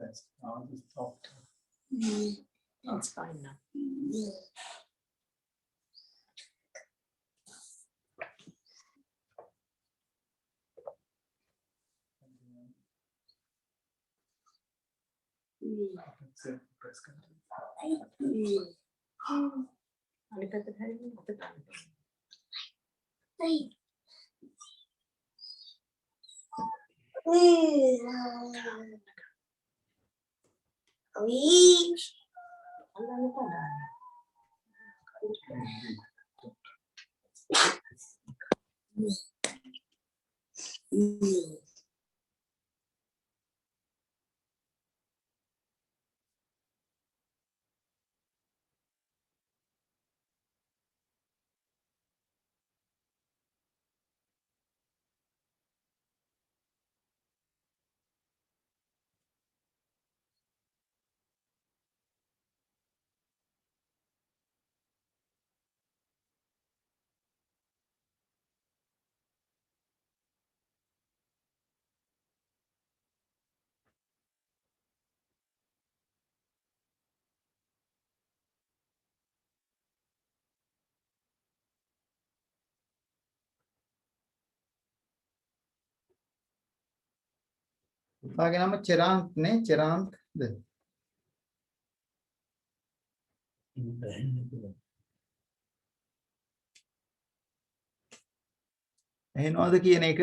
That's now just stop. It's fine now. Press continue. पुतागे नाम चिरांत ने चिरांत दे එහෙනවද කියන එක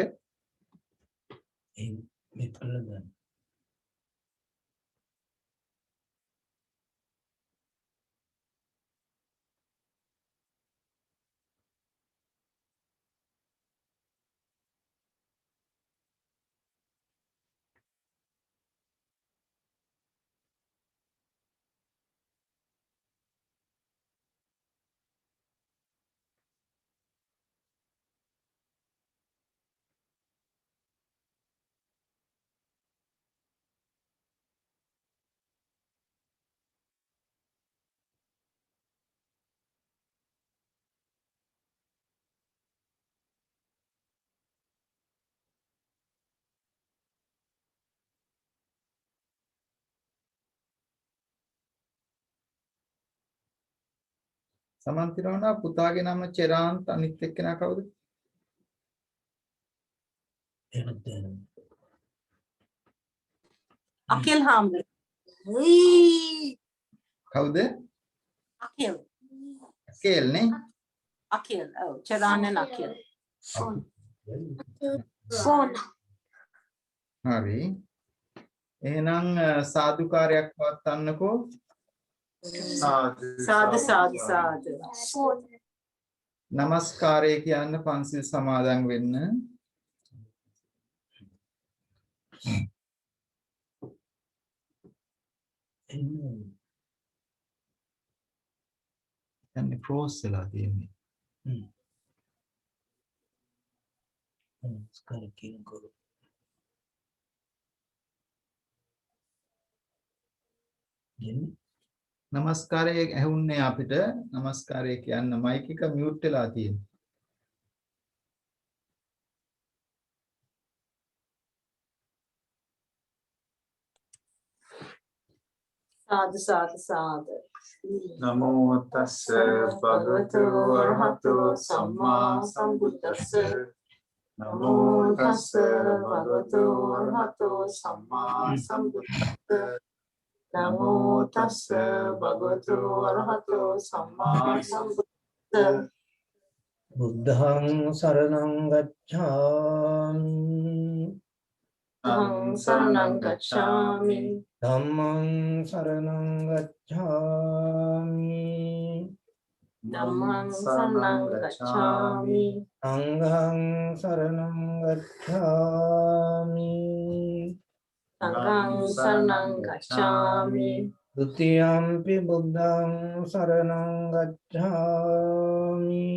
සමන්තිරවනා පුතාගේ නම චිරාන්ත අනිත් එක්කෙනා කවුද? Akil Hamd. කවුද? Akil. කේල් නේ? Akil. Oh, Charan and Akil. Phone. හරි. එහෙනම් සාදුකාරයක් පවත්වන්නකෝ. Sadhu, sadhu, sadhu. නමස්කාරය කියන්න පන්සිල් සමාදන් වෙන්න. යන්නේ ක්‍රෝස් වෙලා තියෙන්නේ. නමස්කාර කියනකොට නමස්කාරය ඇහුන්නේ අපිට. නමස්කාරය කියන්න මයික් එක මියුට් වෙලා තියෙනවා. Sadhu, sadhu, sadhu. Namo tassa bhagavato arahato samma sambuddhassa. Namo tassa bhagavato arahato samma sambuddhassa. Namo tassa bhagavato arahato samma sambuddhassa. බුද්ධං සරණං ගච්ඡාමි Aham saranam gacchami. ධම්මං සරණං ගච්ඡාමි Dhammam saranam gacchami. සංඝං සරණං ගච්ඡාමි Sangham saranam gacchami. ဒုတိယံ පි බුද්ධං සරණං ගච්ඡාමි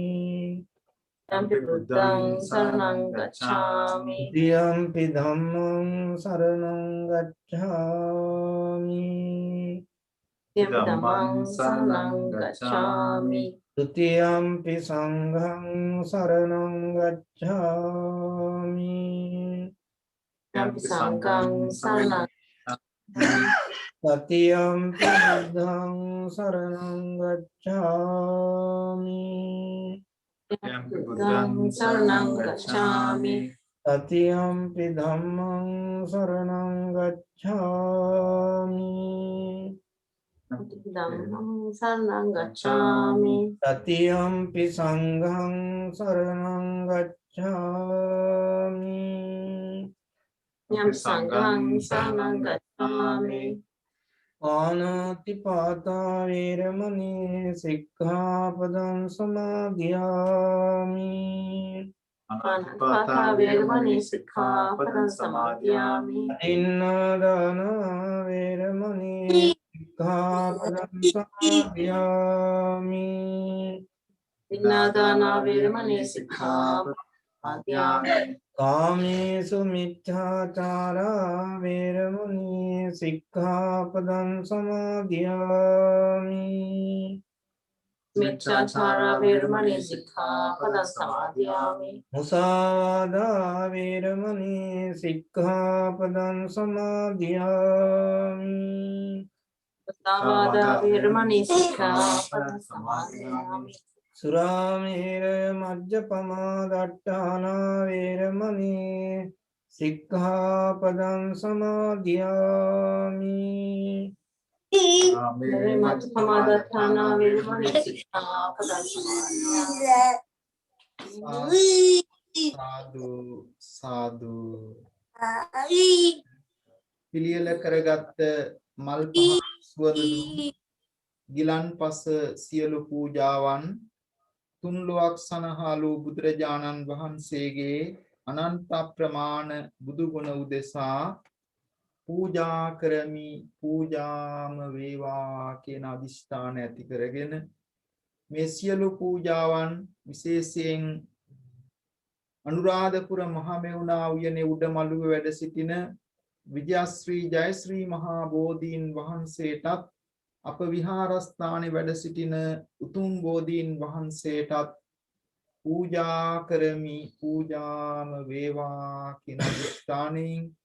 Yampi buddham saranam gacchami. ဒုတိယံ පි ධම්මං සරණං ගච්ඡාමි Yampi dhammam saranam gacchami. ဒုတိယံ පි සංඝං සරණං ගච්ඡාමි Yampi sangham saranam Tatiyampi buddhang saranang gacchami. Yampi buddhang saranang gacchami. Tatiyampi dhammang saranang gacchami. Dhammam saranang gacchami. Tatiyampi sanghang saranang gacchami. Yam sanghang saranang gacchami. Anatipata veramani sikkhapadam samadhiyami. Anatipata veramani sikkhapadam samadhiyami. Adinnadana veramani sikkhapadam samadhiyami. Dinadana veramani sikkhapadam samadhiyami. Kamesu micchācara veramani sikkhapadam samadhiyami. Micchāchāra veramani sikkhapadam samadhiyami. Musāvādā veramani sikkhapadam samadhiyami. Musāvādā veramani sikkhapadam samadhiyami. Surāmera majjapamā daṭṭhānā veramani sikkhapadam samadhiyami. Majjapamadattana veramani sikkhapadam samadhiyami. සාදු සාදු පිළියෙල කරගත්ත මල් පහ සුවඳ ගිලන්පස සියලු පූජාවන් තුන්ලොවක් සනහාලු බුදුරජාණන් වහන්සේගේ අනන්ත ප්‍රමාණ බුදු ගුණ උදෙසා පූජා කරමි පූජාම වේවා කියන අදිෂ්ඨාන ඇති කරගෙන මේ සියලු පූජාවන් විශේෂයෙන් අනුරාධපුර මහමෙවුනා උයනේ උඩමළුවේ වැඩ සිටින විජයශ්‍රී ජයශ්‍රී මහා බෝධීන් වහන්සේටත් අප විහාරස්ථානයේ වැඩ සිටින උතුම් බෝධීන් වහන්සේටත් පූජා කරමි පූජාම වේවා කියන අදිෂ්ඨානයෙන්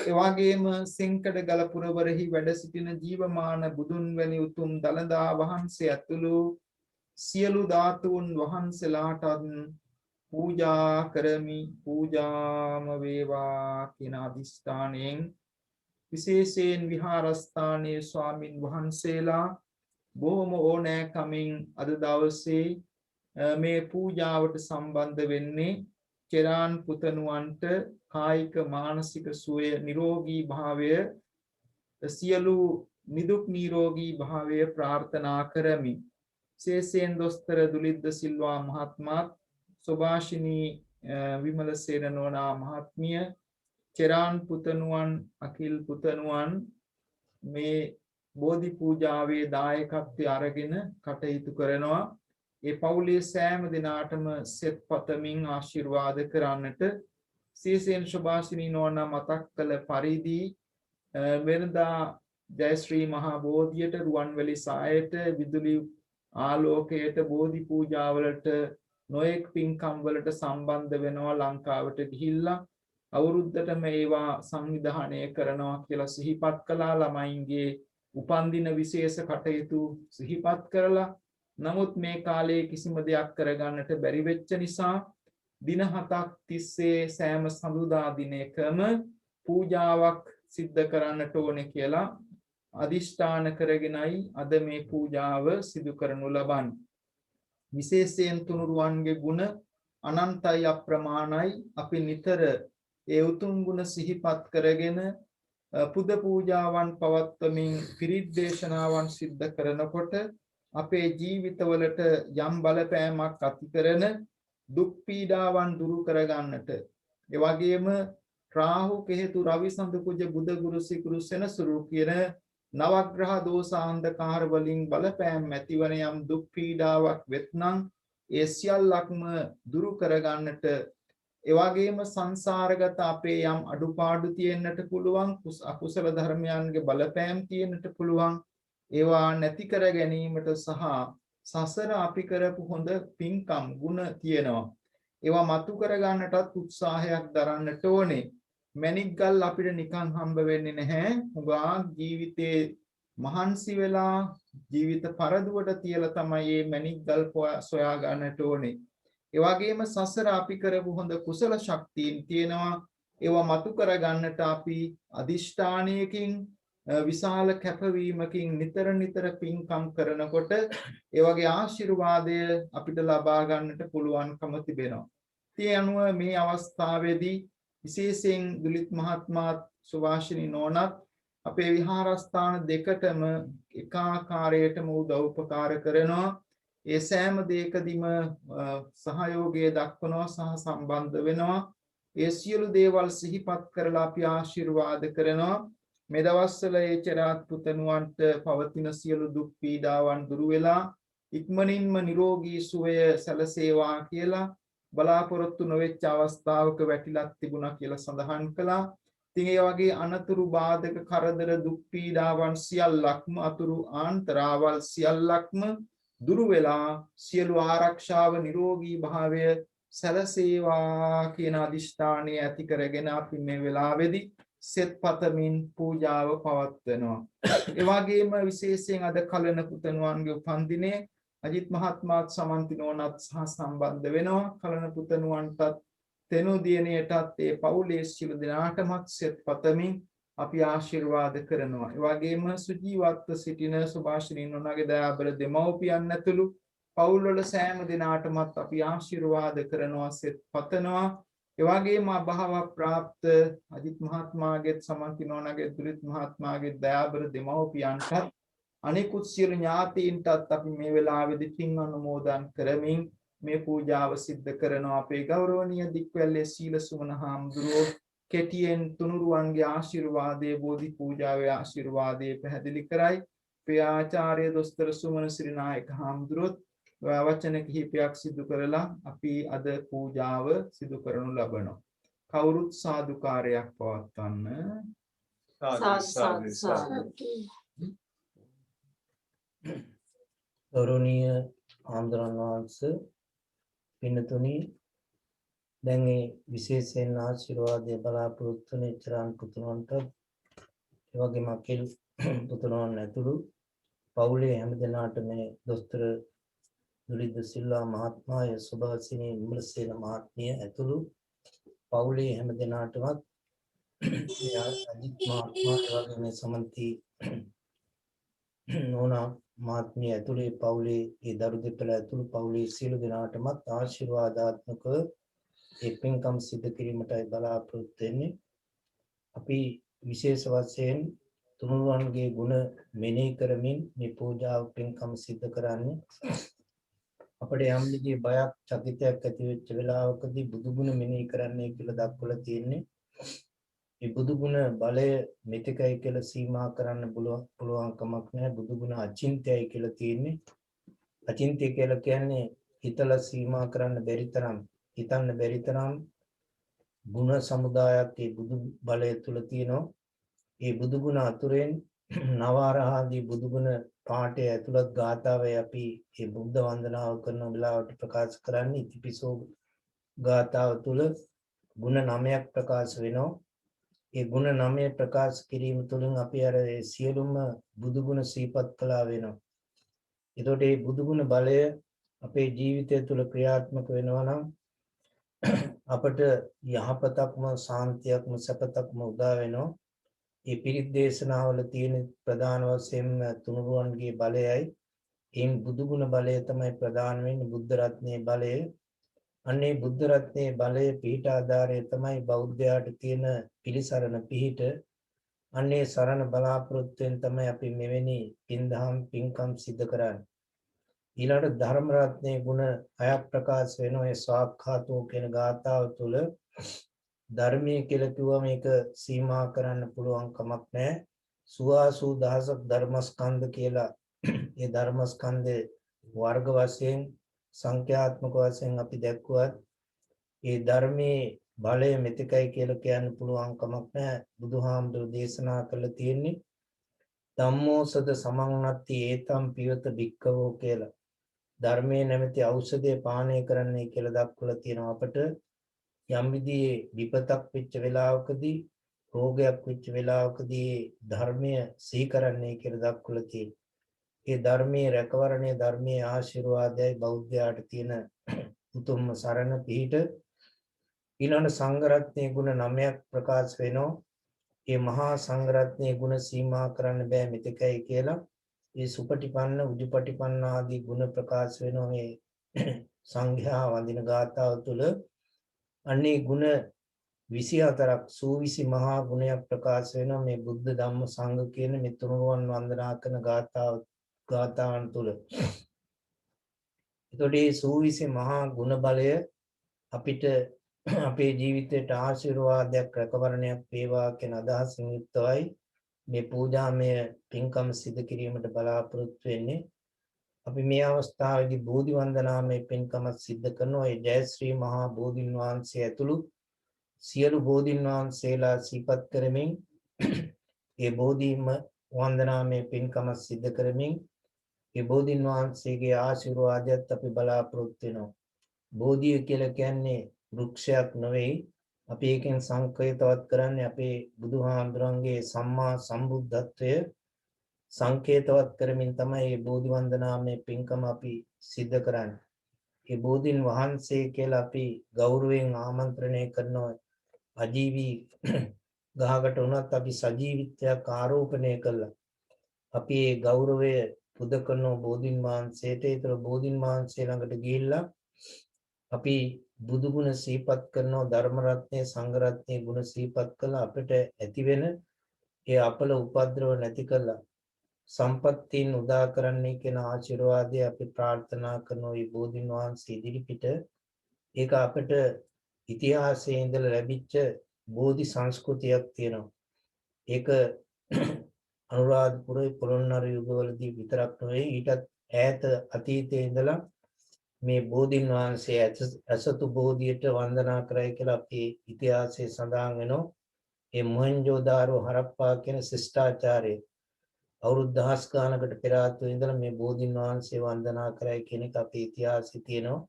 එවැගේම සෙන්කඩ ගලපුරවරෙහි වැඩ සිටින ජීවමාන බුදුන් වැනි උතුම් දළදා වහන්සේ ඇතුළු සියලු ධාතුන් වහන්සේලාටත් පූජා කරමි පූජාම වේවා කියන අදිෂ්ඨානයෙන් විශේෂයෙන් විහාරස්ථානයේ ස්වාමින් වහන්සේලා බොහොම ඕනෑකමින් අද දවසේ මේ පූජාවට සම්බන්ධ වෙන්නේ කෙරාන් පුතණුවන්ට කායික මානසික සුවය නිරෝගී භාවය සියලු නිදුක් නිරෝගී භාවය ප්‍රාර්ථනා කරමි. විශේෂයෙන් දොස්තර දුලිද්ද සිල්වා මහත්මයාත් සුභාෂිනී විමලසේන නෝනා මහත්මිය කෙරාන් පුතණුවන් අකිල් පුතණුවන් මේ බෝධි පූජාවේ දායකත්වය අරගෙන කටයුතු කරනවා. ඒ පවුලේ සෑම දිනාටම සෙත් පතමින් ආශිර්වාද කරන්නට විශේෂයෙන් සුභාෂිනී නෝනා මතක් කළ පරිදි වෙනදා ජයශ්‍රී මහා බෝධියට රුවන්වැලි සායට විදුලි ආලෝකයට බෝධි පූජාවලට නොයෙක් පින්කම් වලට සම්බන්ධ වෙනවා ලංකාවට ගිහිල්ලා අවුරුද්දටම ඒවා සංවිධානය කරනවා කියලා සිහිපත් කළා. ළමයින්ගේ උපන්දින විශේෂ කටයුතු සිහිපත් කරලා නමුත් මේ කාලේ කිසිම දෙයක් කරගන්නට බැරි වෙච්ච නිසා දින 7ක් තිස්සේ සෑම සඳුදා දිනයකම පූජාවක් සිද්ධ කරන්නට ඕනේ කියලා අදිෂ්ඨාන කරගෙනයි අද මේ පූජාව සිදු කරනු ලබන්නේ. විශේෂයෙන් තුනුරුවන්ගේ ගුණ අනන්තයි අප්‍රමාණයි. අපි නිතර ඒ උතුම් ගුණ සිහිපත් කරගෙන පුද පූජාවන් පවත්වමින් පිරිත් දේශනාවන් සිද්ධ කරනකොට අපේ ජීවිතවලට යම් බලපෑමක් ඇති කරන දුක් පීඩාවන් දුරු කරගන්නට ඒ වගේම රාහු කෙහෙතු රවි සඳ කුජ බුද ගුරු සිකුරු සෙනසුරු කියන නවග්‍රහ දෝසාන්ධකාර වලින් බලපෑම් ඇතිවන යම් දුක් පීඩාවක් වෙත්නම් ඒ සියල්ලක්ම දුරු කරගන්නට ඒ වගේම සංසාරගත අපේ යම් අඩුපාඩු තියෙන්නට පුළුවන් අකුසල ධර්මයන්ගේ බලපෑම් තියෙන්නට පුළුවන් ඒවා නැති කර ගැනීමට සහ සසර අපි කරපු හොඳ පින්කම් ගුණ තියෙනවා ඒවා මතු කර ගන්නටත් උත්සාහයක් දරන්නට ඕනේ. මැණික් ගල් අපිට නිකන් හම්බ වෙන්නේ නැහැ. හුඟා ජීවිතේ මහන්සි වෙලා ජීවිත පරදුවට තියලා තමයි මේ මැණික් ගල් සොයා ගන්නට ඕනේ. ඒ වගේම සසර අපි කරපු හොඳ කුසල ශක්තියින් තියෙනවා. ඒවා මතු කර ගන්නට අපි අදිෂ්ඨානයකින් විශාල කැපවීමකින් නිතර නිතර පින්කම් කරනකොට ඒ වගේ ආශිර්වාදය අපිට ලබා ගන්නට පුළුවන්කම තිබෙනවා. ඒ අනුව මේ අවස්ථාවේදී විශේෂයෙන් දුලිත් මහත්මයාත් සුභාෂිනී නෝනත් අපේ විහාරස්ථාන දෙකටම එකාකාරයටම උදව් උපකාර කරනවා. ඒ සෑම දෙයකදීම සහයෝගය දක්වනවා සහ සම්බන්ධ වෙනවා. ඒ සියලු දේවල් සිහිපත් කරලා අපි ආශිර්වාද කරනවා. මේ දවස්වල ඒ චරාත් පුතණුවන්ට පවතින සියලු දුක් පීඩාවන් දුරු වෙලා ඉක්මනින්ම නිරෝගී සුවය සැලසේවා කියලා බලාපොරොත්තු නොවෙච්ච අවස්ථාවක වැටිලක් තිබුණා කියලා සඳහන් කළා. ඉතින් ඒ වගේ අනතුරු බාධක කරදර දුක් පීඩාවන් සියල්ලක්ම අතුරු ආන්තරාවල් සියල්ලක්ම දුරු වෙලා සියලු ආරක්ෂාව නිරෝගී භාවය සැලසේවා කියන අදිෂ්ඨානය ඇති කරගෙන අපි මේ වෙලාවේදී සෙත් පතමින් පූජාව පවත්වනවා. ඒ වගේම විශේෂයෙන් අද කලන පුතණුවන්ගේ උපන්දිනේ අජිත් මහත්මයාත් සමන්ති නෝනත් සහ සම්බන්ධ වෙනවා. කලන පුතණුවන්ටත් තෙනු දියණියටත් ඒ පවුලේ සියලු දෙනාටමත් සෙත් පතමින් අපි ආශිර්වාද කරනවා. ඒ වගේම සුජීවත්ව සිටින සුභාෂිනී නෝනාගේ දයාබර දෙමව්පියන් ඇතුළු පවුල් වල සෑම දෙනාටමත් අපි ආශිර්වාද කරනවා සෙත් පතනවා. ඒ වගේම අභාව ප්‍රාප්ත අජිත් මහත්මයාගේ සමන්ති නෝනාගේ දුලිත් මහත්මයාගේ දයාබර දෙමව්පියන්ටත් අනිකුත් සියලු ඥාතීන්ටත් අපි මේ වෙලාවේදී පින් අනුමෝදන් කරමින් මේ පූජාව සිද්ධ කරනවා. අපේ ගෞරවනීය දික්වැල්ලේ සීල සුමන හාමුදුරුවෝ කෙටියෙන් තුනුරුවන්ගේ ආශිර්වාදයේ බෝධි පූජාවේ ආශිර්වාදයේ පැහැදිලි කරයි. අපේ ආචාර්ය දොස්තර සුමන ශ්‍රීනායක හාමුදුරුවෝ වචන කිහිපයක් සිදු කරලා අපි අද පූජාව සිදු කරනු ලබනවා. කවුරුත් සාදුකාරයක් පවත්වන්න. ගෞරවනීය ආන්දරන් වහන්සේ පින්නතුනි දැන් මේ විශේෂයෙන් ආශිර්වාදය බලාපොරොත්තු වෙන චරාන් පුතුණන්ට ඒ වගේම අකිල් පුතුණන් ඇතුළු පවුලේ හැම දෙනාට මේ දොස්තර දුලිද සිල්වා මහත්මයා සුභාසිනී විමලසේන මහත්මිය ඇතුළු පවුලේ හැම දෙනාටමත් අජිත් මහත්මයා වගේ සමන්ති නෝනා මාත්මිය ඇතුළේ පවුලේ ඒ දරු දෙපළ ඇතුළු පවුලේ සියලු දෙනාටමත් ආශිර්වාදාත්මක ඒ පින්කම් සිදු කිරීමටයි බලාපොරොත්තු වෙන්නේ. අපි විශේෂ වශයෙන් තුනුරුවන්ගේ ගුණ මෙනෙහි කරමින් මේ පූජාව පින්කම් සිදු කරන්නේ. අපිට යම් විදිහේ බයක් චකිතයක් ඇති වෙච්ච වෙලාවකදී බුදු ගුණ මෙනෙහි කරන්නේ කියලා දක්වලා තියෙන්නේ. මේ බුදු ගුණ බලය මෙතකයි කියලා සීමා කරන්න පුළුවන් කමක් නැහැ. බුදු ගුණ අචින්ත්‍යයි කියලා තියෙන්නේ. අචින්ත්‍ය කියලා කියන්නේ හිතලා සීමා කරන්න බැරි තරම්, හිතන්න බැරි තරම් ගුණ සමුදායක් ඒ බුදු බලය තුල තියෙනවා. ඒ බුදු ගුණ අතුරෙන් නවාරහාදී බුදු ගුණ පාඨය ඇතුළත් ගාථාවේ අපි මේ බුද්ධ වන්දනාව කරන වෙලාවට ප්‍රකාශ කරන්නේ ඉතිපිසෝ ගාථාව තුල ගුණ 9ක් ප්‍රකාශ වෙනවා. ඒ ගුණ 9 ප්‍රකාශ කිරීම තුළින් අපි අර සියලුම බුදු ගුණ සිහිපත් කළා වෙනවා. එතකොට මේ බුදු ගුණ බලය අපේ ජීවිතය තුළ ක්‍රියාත්මක වෙනවා නම් අපට යහපතක්ම සාන්තියක්ම සැපතක්ම උදා වෙනවා. මේ පිරිත් දේශනාවල තියෙන ප්‍රධාන වශයෙන්ම තුනුරුවන්ගේ බලයයි. ඒ බුදු ගුණ බලය තමයි ප්‍රධාන වෙන්නේ, බුද්ධ රත්නයේ බලය. අන්නේ බුද්ධ රත්නයේ බලය පිහිට ආධාරය තමයි බෞද්ධයාට තියෙන පිළිසරණ පිහිට. අන්නේ සරණ බලාපොරොත්තුෙන් තමයි අපි මෙවැනි පින්දහම් පින්කම් සිදු කරන්නේ. ඊළඟ ධර්ම රත්නයේ ගුණ 6ක් ප්‍රකාශ වෙනවා. ඒ ස්වාක්ඛාතෝ කියන ගාථාව තුළ ධර්මයේ කියලා කිව්වා මේක සීමා කරන්න පුළුවන් කමක් නැහැ. සුවාසු දහසක් ධර්මස්කන්ධ කියලා ඒ ධර්මස්කන්ධේ වර්ග වශයෙන් සංඛ්‍යාත්මක වශයෙන් අපි දැක්කුවත් ඒ ධර්මයේ බලය මෙතකයි කියලා කියන්න පුළුවන් කමක් නැහැ. බුදුහාමුදුරු දේශනා කළා තියෙන්නේ ධම්මෝ සද සමන්නත්ති ඒතම් පියත භික්ඛවෝ කියලා. ධර්මයේ නැමැති ඖෂධය පානය කරන්නයි කියලා දක්වලා තියෙනවා. අපට යම් විදිහේ විපතක් වෙච්ච වෙලාවකදී රෝගයක් වෙච්ච වෙලාවකදී ධර්මය සිහි කරන්නේ කියලා දක්වලා තියෙනවා. ඒ ධර්මයේ රැකවරණය ධර්මයේ ආශිර්වාදයයි බෞද්ධයාට තියෙන උතුම්ම සරණ පිහිට. ඊළඟ සංඝ රත්නයේ ගුණ 9ක් ප්‍රකාශ වෙනවා. මේ මහා සංඝ රත්නයේ ගුණ සීමා කරන්න බෑ මෙතකයි කියලා. මේ සුපටිපන්න උජුපටිපන්න ආදී ගුණ ප්‍රකාශ වෙනවා මේ සංඝයා වඳින ගාථාව තුළ. අන්නේ ගුණ 24ක් සූවිසි මහා ගුණයක් ප්‍රකාශ වෙනවා මේ බුද්ධ ධම්ම සංඝ කියන මේ තුනුරුවන් වන්දනා කරන ගාථාවන් තුළ. එතකොට මේ සූවිසි මහා ගුණ බලය අපිට අපේ ජීවිතයට ආශිර්වාදයක් රැකවරණයක් වේවා කියන අදහසින් යුක්තවයි මේ පූජාමය පින්කම් සිදු කිරීමට බලාපොරොත්තු වෙන්නේ. අපි මේ අවස්ථාවේදී බෝධි වන්දනාමය පින්කම සිදු කරනවා. ඒ ජයශ්‍රී මහා බෝධින් වහන්සේ ඇතුළු සියලු බෝධින් වහන්සේලා සිහිපත් කරමින් ඒ බෝධිම වන්දනාමය පින්කම සිදු කරමින් ඒ බෝධින් වහන්සේගේ ආශිර්වාදයත් අපි බලාපොරොත්තු වෙනවා. බෝධිය කියලා කියන්නේ වෘක්ෂයක් නෙවෙයි. අපි එකෙන් සංකේතවත් කරන්නේ අපේ බුදුහාමුදුරන්ගේ සම්මා සම්බුද්ධත්වය සංකේතවත් කරමින් තමයි මේ බෝධි වන්දනාමය පින්කම අපි සිදු කරන්නේ. ඒ බෝධින් වහන්සේ කියලා අපි ගෞරවයෙන් ආමන්ත්‍රණය කරනවා. අජීවී ගහකට උනත් අපි සජීවිත්වයක් ආරෝපණය කළා. අපි ඒ ගෞරවය පුද කරන බෝධින් වහන්සේට. ඒතර බෝධින් වහන්සේ ළඟට ගිහිල්ලා අපි බුදු ගුණ සිහිපත් කරනවා. ධර්ම රත්නයේ සංඝ රත්නයේ ගුණ සිහිපත් කළා. අපිට ඇති වෙන ඒ අපල උපද්‍රව නැති කළා. සම්පත්තීන් උදා කරන්නේ කියන ආශිර්වාදය අපි ප්‍රාර්ථනා කරන මේ බෝධින් වහන්සේ ඉදිරිපිට. ඒක අපිට ඉතිහාසයේ ඉඳලා ලැබිච්ච බෝධි සංස්කෘතියක් තියෙනවා. ඒක අනුරාධපුරේ පොළොන්නරු යුගවලදී විතරක් නෙවෙයි ඊටත් ඈත අතීතයේ ඉඳලා මේ බෝධින් වහන්සේ අසතු බෝධියට වන්දනා කරයි කියලා අපේ ඉතිහාසයේ සඳහන් වෙනවා. මේ මොහෙන්ජෝදාරෝ හරප්පා කියන ශිෂ්ටාචාරය අවුරුදු දහස් ගානකට පෙර ආතුව ඉඳලා මේ බෝධින් වහන්සේ වන්දනා කරයි කියන එක අපේ ඉතිහාසයේ තියෙනවා.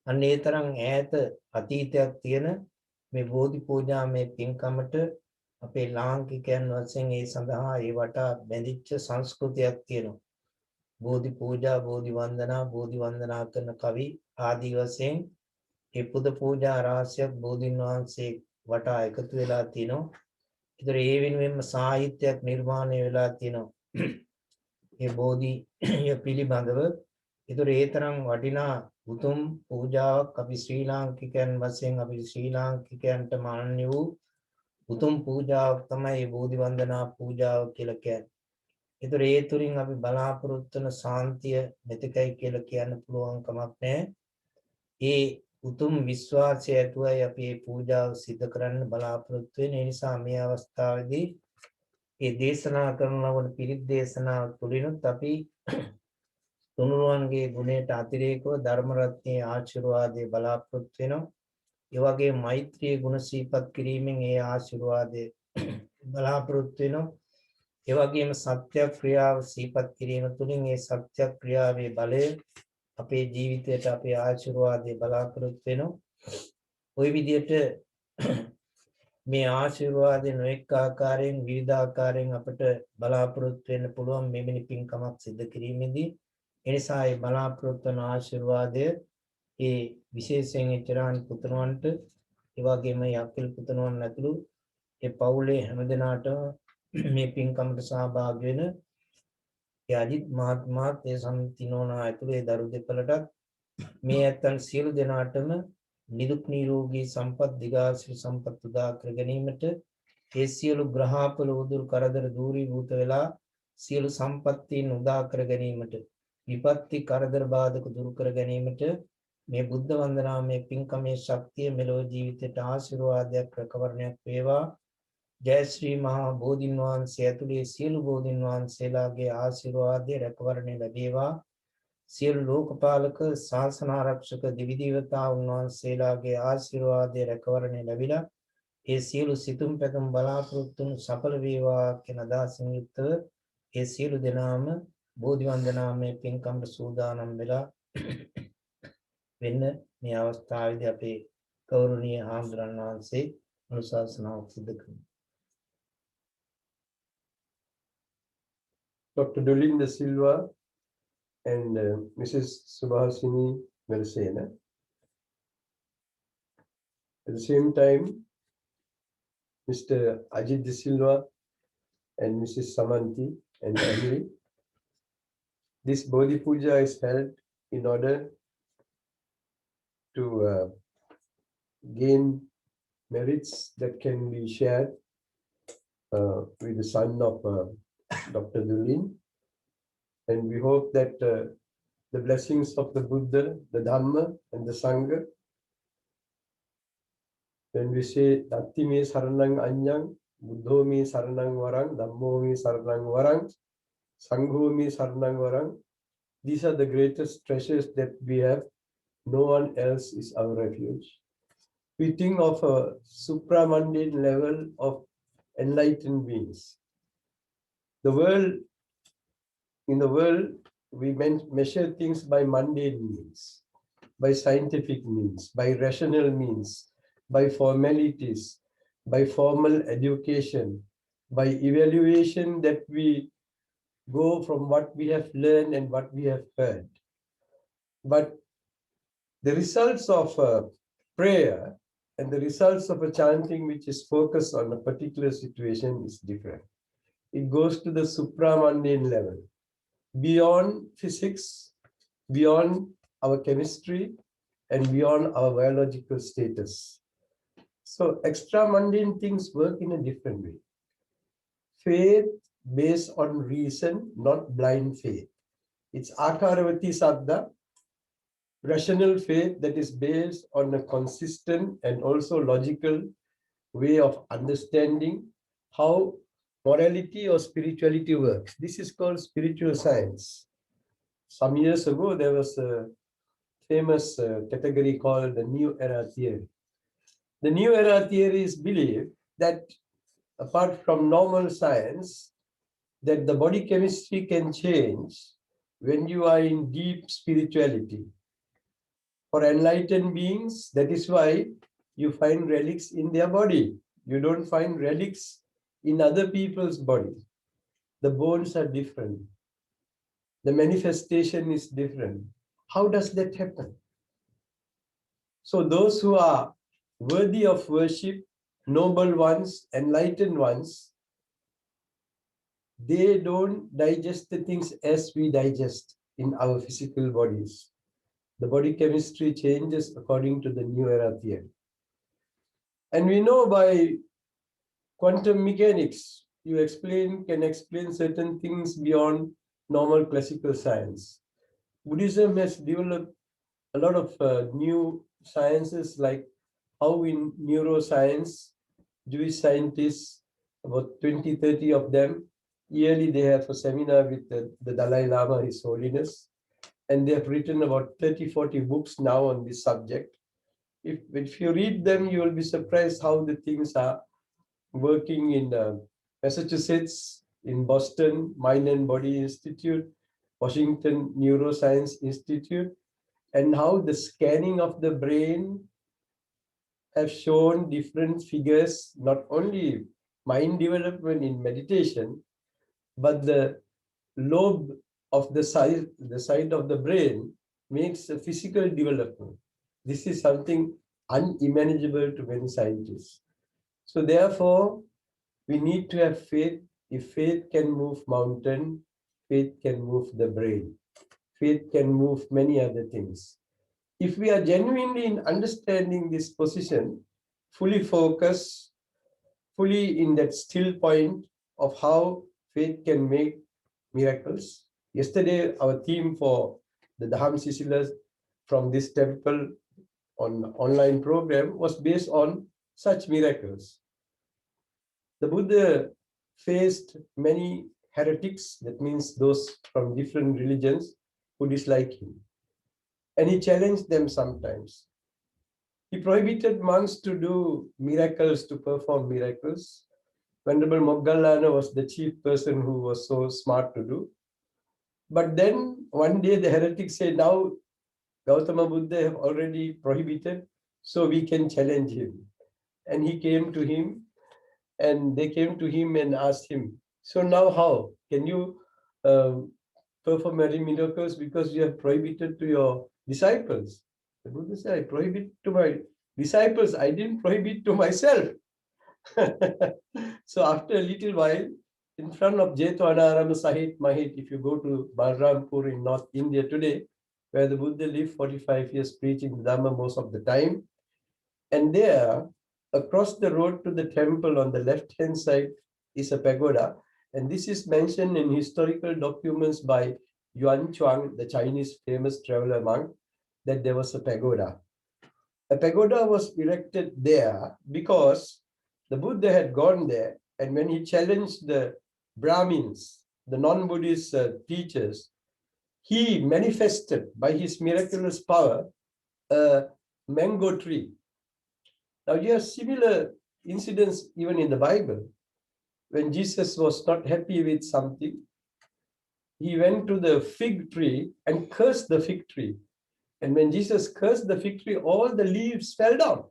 අන්න ඒ තරම් ඈත අතීතයක් තියෙන මේ බෝධි පූජා මේ පින්කමට අපේ ලාංකිකයන් වශයෙන් ඒ සඳහා ඒ වටා බැඳිච්ච සංස්කෘතියක් තියෙනවා. බෝධි පූජා, බෝධි වන්දනා කරන කවි ආදී වශයෙන් ඒ පුද පූජා රාශියක් බෝධින් වහන්සේ වටා එකතු වෙලා තිනවා. ඒතර ඒ වෙනුවෙන්ම සාහිත්‍යයක් නිර්මාණය වෙලා තිනවා. ඒ බෝධිය පිළිබඳව. ඒතර ඒ තරම් වටිනා උතුම් පූජාවක් අපි ශ්‍රී ලාංකිකයන් වශයෙන් අපි ශ්‍රී ලාංකිකයන්ට මාන්‍ය වූ උතුම් පූජාවක් තමයි බෝධි වන්දනා පූජාව කියලා කියන්නේ. ඒතර ඒ තුලින් අපි බලාපොරොත්තු වෙන සාන්තිය මෙතකයි කියලා කියන්න පුළුවන් කමක් නැහැ. ඒ උතුම් විශ්වාසය ඇතුවයි අපි මේ පූජාව සිදු කරන්න බලාපොරොත්තු වෙන. ඒ නිසා මේ අවස්ථාවේදී මේ දේශනා කරන ලබන පිරිත් දේශනාව තුළිනුත් අපි තුනුරුවන්ගේ ගුණයට අතිරේකව ධර්ම රත්නයේ ආශිර්වාදය බලාපොරොත්තු වෙනවා. ඒ වගේ මෛත්‍රී ගුණ සිහිපත් කිරීමෙන් ඒ ආශිර්වාදය බලාපොරොත්තු වෙනවා. ඒ වගේම සත්‍යක්‍රියාව සිහිපත් කිරීම තුළින් ඒ සත්‍යක්‍රියාවේ බලය අපේ ජීවිතයට අපේ ආශිර්වාදය බලාපොරොත්තු වෙනවා. ওই විදිහට මේ ආශිර්වාදයෙන් එක් ආකාරයෙන් විවිධ ආකාරයෙන් අපිට බලාපොරොත්තු වෙන්න පුළුවන් මෙවැනි පින්කමක් සිදු කිරීමේදී. ඒ නිසා මේ බලාපොරොත්තු වන ආශිර්වාදය ඒ විශේෂයෙන් චරාන් පුතණවන්ට ඒ වගේම යක්කල් පුතණවන් ඇතුළු ඒ පවුලේ හැමදෙනාටම මේ පින්කමට සහභාගී වෙන ඒ අජිත් මහත්මයාත් ඒ සම්තිනෝනා ඇතුළු ඒ දරු දෙපළටත් මේ ඇත්තන් සියලු දෙනාටම නිදුක් නිරෝගී සම්පත් දිගාසිරි සම්පත් උදා කර ගැනීමට ඒ සියලු ග්‍රහපල උදුරු කරදර දූරීභූත වෙලා සියලු සම්පත්තීන් උදා කර ගැනීමට විපත්ති කරදර බාධක දුරු කර ගැනීමට මේ බුද්ධ වන්දනාමය පින්කමේ ශක්තිය මෙලොව ජීවිතයට ආශිර්වාදයක් රැකවරණයක් වේවා. ජය ශ්‍රී මහා බෝධින් වහන්සේ ඇතුළේ සියලු බෝධින් වහන්සේලාගේ ආශිර්වාදය රැකවරණය ලැබේවා. සියලු ලෝකපාලක ශාසන ආරක්ෂක දිවි දේවතාවුන් වහන්සේලාගේ ආශිර්වාදය රැකවරණය ලැබිලා ඒ සියලු සිතුම් පැතුම් බලාපොරොත්තු සඵල වේවා කියන අදහසින් යුක්තව ඒ සියලු දෙනාම බෝධි වන්දනාමය පින්කමට සූදානම් වෙලා වෙන්න මේ අවස්ථාවේදී අපේ ගෞරවනීය ආන්දරන් වහන්සේ අනුශාසනාවක් සිදු කරනවා. Dr. Dolinda Silva and Mrs. Subhasini Mersena. At the same time, Mr. Ajit De Silva and Mrs. Samanti and family. This Bodhi Puja is held in order to gain merits that can be shared with the son of Dr. Dulin. And we hope that the blessings of the Buddha, the Dhamma and the Sangha, when we say Datti me saranang anyang, Buddho me saranang warang, Dhammo me saranang warang, Sangho me saranang warang, these are the greatest treasures that we have. No one else is our refuge. We think of a supramundane level of enlightened beings. In the world, we measure things by mundane means, by scientific means, by rational means, by formalities, by formal education, by evaluation that we go from what we have learned and what we have heard. But the results of prayer and the results of a chanting which is focused on a particular situation is different. It goes to the supramundane level, beyond physics, beyond our chemistry, and beyond our biological status. So extra-mundane things work in a different way. Faith based on reason, not blind faith. It's Akaravati Saddha, rational faith that is based on a consistent and also logical way of understanding how morality or spirituality works. This is called spiritual science. Some years ago, there was a famous category called the New Era Theory. The New Era Theory is believed that apart from normal science, that the body chemistry can change when you are in deep spirituality. For enlightened beings, that is why you find relics in their body. You don't find relics in other people's body. The bones are different. The manifestation is different. How does that happen? So those who are worthy of worship, noble ones, enlightened ones, they don't digest the things as we digest in our physical bodies. The body chemistry changes according to the New Era Theory. And we know by quantum mechanics, you can explain certain things beyond normal classical science. Buddhism has developed a lot of new sciences, like how in neuroscience, Jewish scientists, about 20, 30 of them, yearly they have a seminar with the Dalai Lama, His Holiness, and they have written about 30, 40 books now on this subject. If you read them, you will be surprised how the things are working in Massachusetts, in Boston, Mind and Body Institute, Washington Neuroscience Institute, and how the scanning of the brain have shown different figures, not only mind development in meditation, but the lobe of the side of the brain makes a physical development. This is something unimaginable to many scientists. So therefore, we need to have faith. If faith can move mountain, faith can move the brain. Faith can move many other things. If we are genuinely in understanding this position, fully focused, fully in that still point of how faith can make miracles. Yesterday, our theme for the Dham Sisilas from this temple on online program was based on such miracles. The Buddha faced many heretics, that means those from different religions who dislike him. And he challenged them sometimes. He prohibited monks to do miracles, to perform miracles. Venerable Moggallana was the chief person who was so smart to do. But then one day the heretics said, now Gautama Buddha have already prohibited, so we can challenge him. And he came to him, and they came to him and asked him, so now how? Can you perform many miracles because you have prohibited to your disciples? The Buddha said, I prohibit to my disciples, I didn't prohibit to myself. So after a little while, in front of Jetwanarama Sahit Mahit, if you go to Balrampur in North India today, where the Buddha lived 45 years preaching the Dhamma most of the time, and there, across the road to the temple on the left-hand side is a pagoda. And this is mentioned in historical documents by Yuan Chuang, the Chinese famous traveler monk, that there was a pagoda. A pagoda was erected there because the Buddha had gone there, and when he challenged the Brahmins, the non-Buddhist teachers, he manifested by his miraculous power a mango tree. Now you have similar incidents even in the Bible. When Jesus was not happy with something, he went to the fig tree and cursed the fig tree. And when Jesus cursed the fig tree, all the leaves fell down.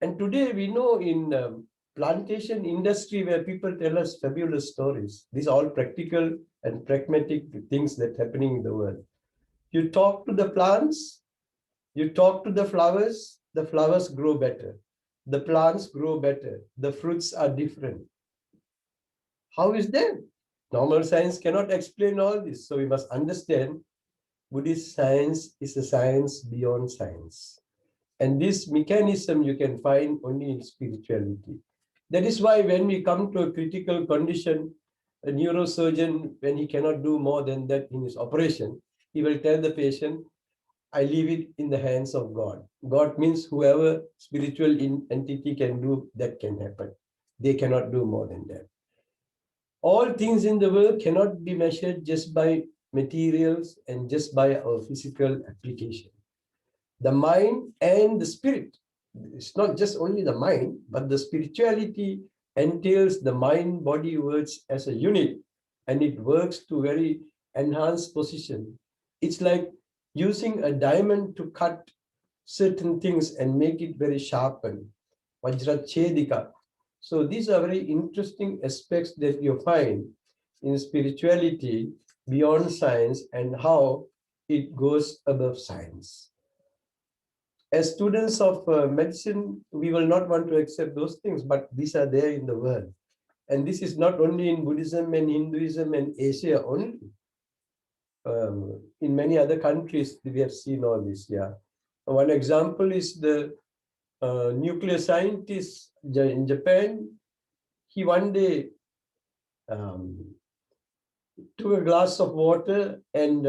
And today we know in plantation industry where people tell us fabulous stories. These are all practical and pragmatic things that are happening in the world. You talk to the plants, you talk to the flowers grow better. The plants grow better. The fruits are different. How is that? Normal science cannot explain all this. So we must understand Buddhist science is a science beyond science. And this mechanism you can find only in spirituality. That is why when we come to a critical condition, a neurosurgeon, when he cannot do more than that in his operation, he will tell the patient, I leave it in the hands of God. God means whoever spiritual entity can do, that can happen. They cannot do more than that. All things in the world cannot be measured just by materials and just by our physical application. The mind and the spirit, it's not just only the mind, but the spirituality entails the mind, body, words as a unit, and it works to very enhanced position. It's like using a diamond to cut certain things and make it very sharpened. Vajrachedika. So these are very interesting aspects that you find in spirituality beyond science and how it goes above science. As students of medicine, we will not want to accept those things, but these are there in the world. And this is not only in Buddhism and Hinduism and Asia only. In many other countries, we have seen all this. Yeah. One example is the nuclear scientist in Japan. He one day took a glass of water and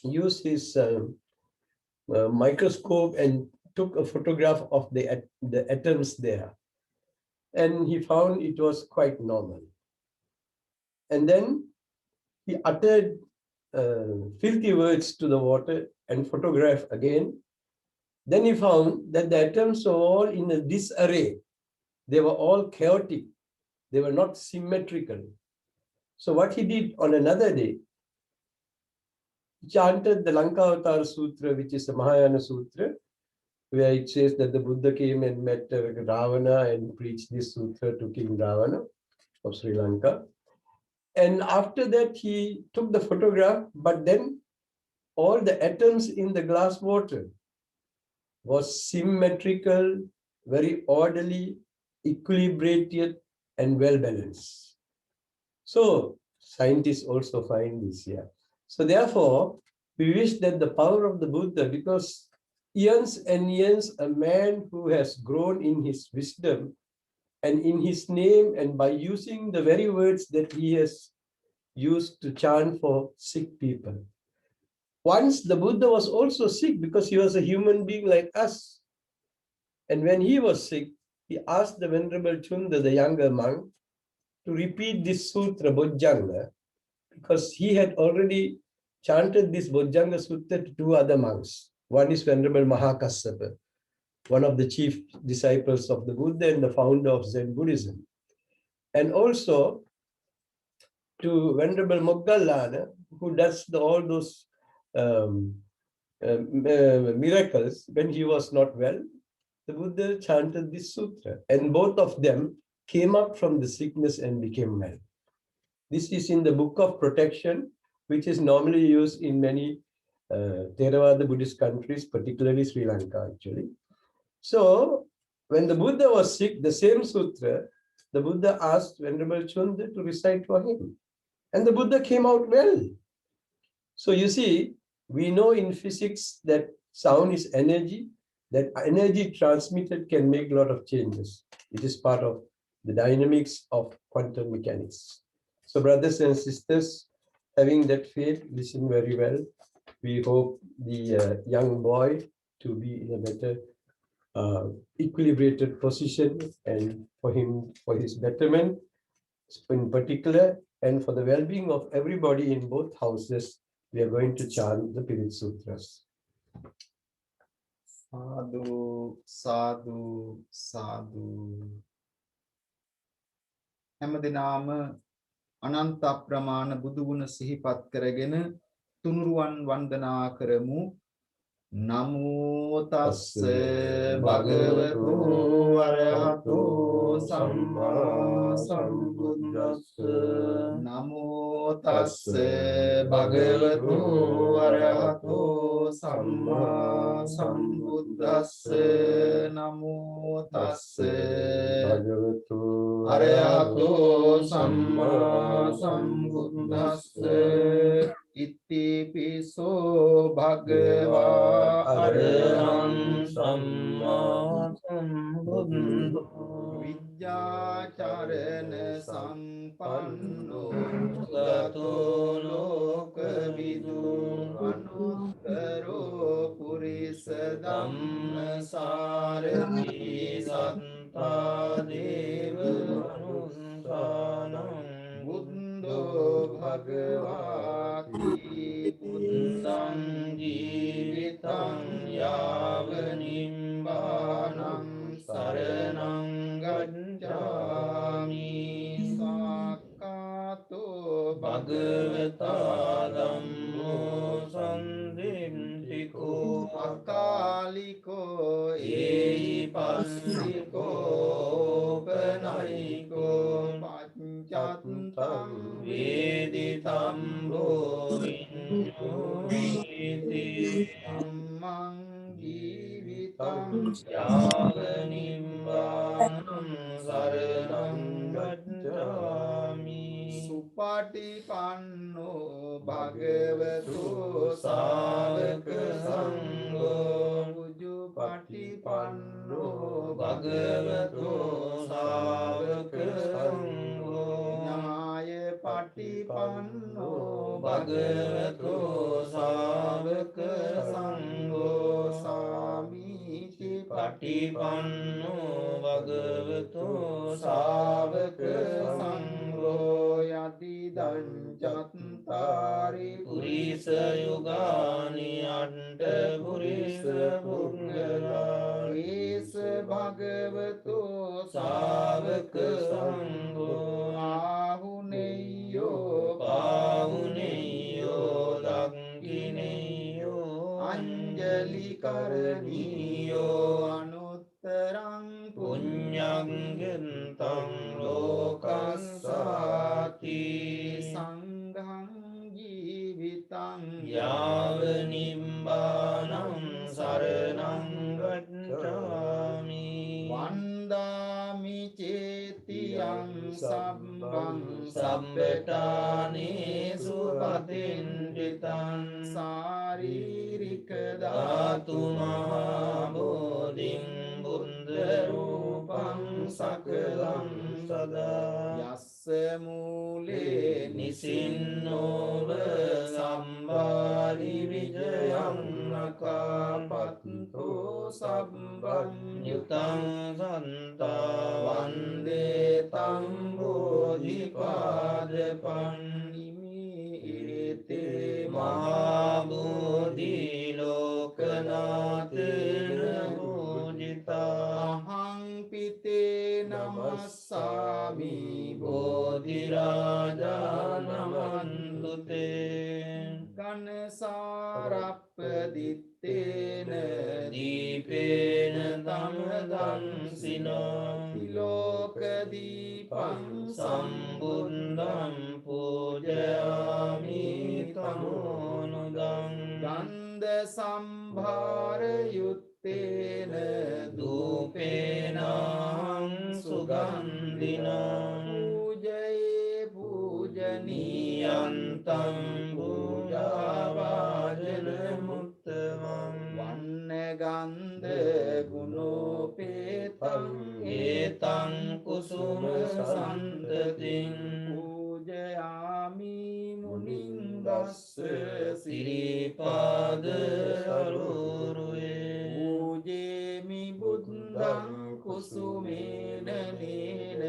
used his microscope and took a photograph of the atoms there. And he found it was quite normal. And then he uttered filthy words to the water and photographed again. Then he found that the atoms were all in a disarray. They were all chaotic. They were not symmetrical. So what he did on another day, he chanted the Lankavatara Sutra, which is a Mahayana Sutra, where it says that the Buddha came and met Ravana and preached this sutra to King Ravana of Sri Lanka. And after that, he took the photograph, but then all the atoms in the glass water was symmetrical, very orderly, equilibrated, and well-balanced. So scientists also find this here. So therefore, we wish that the power of the Buddha, because years and years, a man who has grown in his wisdom and in his name, and by using the very words that he has used to chant for sick people. Once the Buddha was also sick because he was a human being like us. And when he was sick, he asked the Venerable Chunda, the younger monk, to repeat this sutra, Bojjhanga, because he had already chanted this Bojjhanga Sutra to two other monks. One is Venerable Mahakassapa, one of the chief disciples of the Buddha and the founder of Zen Buddhism. And also to Venerable Moggallana, who does all those miracles when he was not well. The Buddha chanted this sutra, and both of them came up from the sickness and became well. This is in the Book of Protection, which is normally used in many Theravada Buddhist countries, particularly Sri Lanka, actually. So, when the Buddha was sick, the same sutra, the Buddha asked Venerable Chunda to recite for him. And the Buddha came out well. So, you see, we know in physics that sound is energy, that energy transmitted can make a lot of changes. It is part of the dynamics of quantum mechanics. So, brothers and sisters, having that faith, listen very well. We hope the young boy to be in a better equilibrated position, and for him, for his betterment in particular, and for the well-being of everybody in both houses, we are going to chant the Pirit Sutras. Sadhu, sadhu, sadhu. හැමදිනාම අනන්ත අප්‍රමාණ බුදු ගුණ සිහිපත් කරගෙන තුනුරුවන් වන්දනා කරමු. නමෝ තස්ස භගවතු අරහතෝ සම්මා සම්බුද්දස්ස. නමෝ තස්ස භගවතු අරහතෝ සම්මා සම්බුද්දස්ස. නමෝ තස්ස භගවතු අරහතෝ සම්මා සම්බුද්දස්ස. ඉතිපිසෝ භගවා අරහං සම්මා සම්බුද්ධෝ. විද්‍යාචරණ සම්පන්නෝ සතෝ ලෝකවිදු අනුත්තරෝ පුරිස ධම්මසාරති සත්තා දේව අනුත්තානං බුද්ධෝ භගවාති බුද්ධං ජීවිතං යාව නිම්බානං සරණං ගච්ඡාමි. සක්කාතෝ භගවතා ධම්මෝ සම්දින්තිකෝ අකාලිකෝ ඒහි පස්සිකෝ ඕපනයිකෝ පච්චත්තං වේදිතං භෝවින්ති ධම්මං ජීවිතං යාව නිම්බානං සරණං ගච්ඡාමි. සුපටිපන්නෝ භගවතු සාවක සංඝෝ. උජුපටිපන්නෝ භගවතු සාවක සංඝෝ. ඥාය පටිපන්නෝ භගවතු සාවක සංඝෝ. සාමීචි පටිපන්නෝ භගවතු සාවක සංඝෝ. යතිදං චත්තාරි පුරිස යුගානි අට්ඨ පුරිස පුංගලා. ඒස භගවතු සාවක සංඝෝ. ආහුනේයෝ පාහුනේයෝ දක්ඛිනේයෝ අංජලි කරණීයෝ. අනුත්තරං පුඤ්ඤං ගන්තං ලෝකස්සාති. සංඝං ජීවිතං යාව නිම්බානං සරණං ගච්ඡාමි. වන්දාමි චේතියං සම්බං සම්බටානේසු පතින්දිතං. සාරීරික ධාතු මහා බෝධින් බුද්ධ රූපං සකලං සදා. යස්ස මූලේ නිසින්නෝව සම්බාරි විජයං නකාපත්තෝ සබ්බං යුතං සන්තා වන්දේ තං බෝධිපාදපං. ඉමිතේ මහා බෝධි ලෝකනාථේන පූජිතා. අහං පිතේ නමස්සාමි බෝධි රාජා නමන්තුතේ. ඝනසාරප්පදිත් යුත්තේන දීපේන තමදන්සිනා ලෝක දීපං සම්බුද්ධං පූජයාමි තමෝනුදං ගන්ධ සම්භාර යුත්තේන දූපේනං සුගන්ධිනං පූජයේ පූජනීයන්තං පූජාවාජන මුත්තමං වන්න ගන්ධ ගුණෝපේතං ඒතං කුසුම සන්තතින් පූජයාමි මුනින්දස්ස සිරිපාද අරුරුවේ පූජේමි බුද්ධං කුසුමේන නේන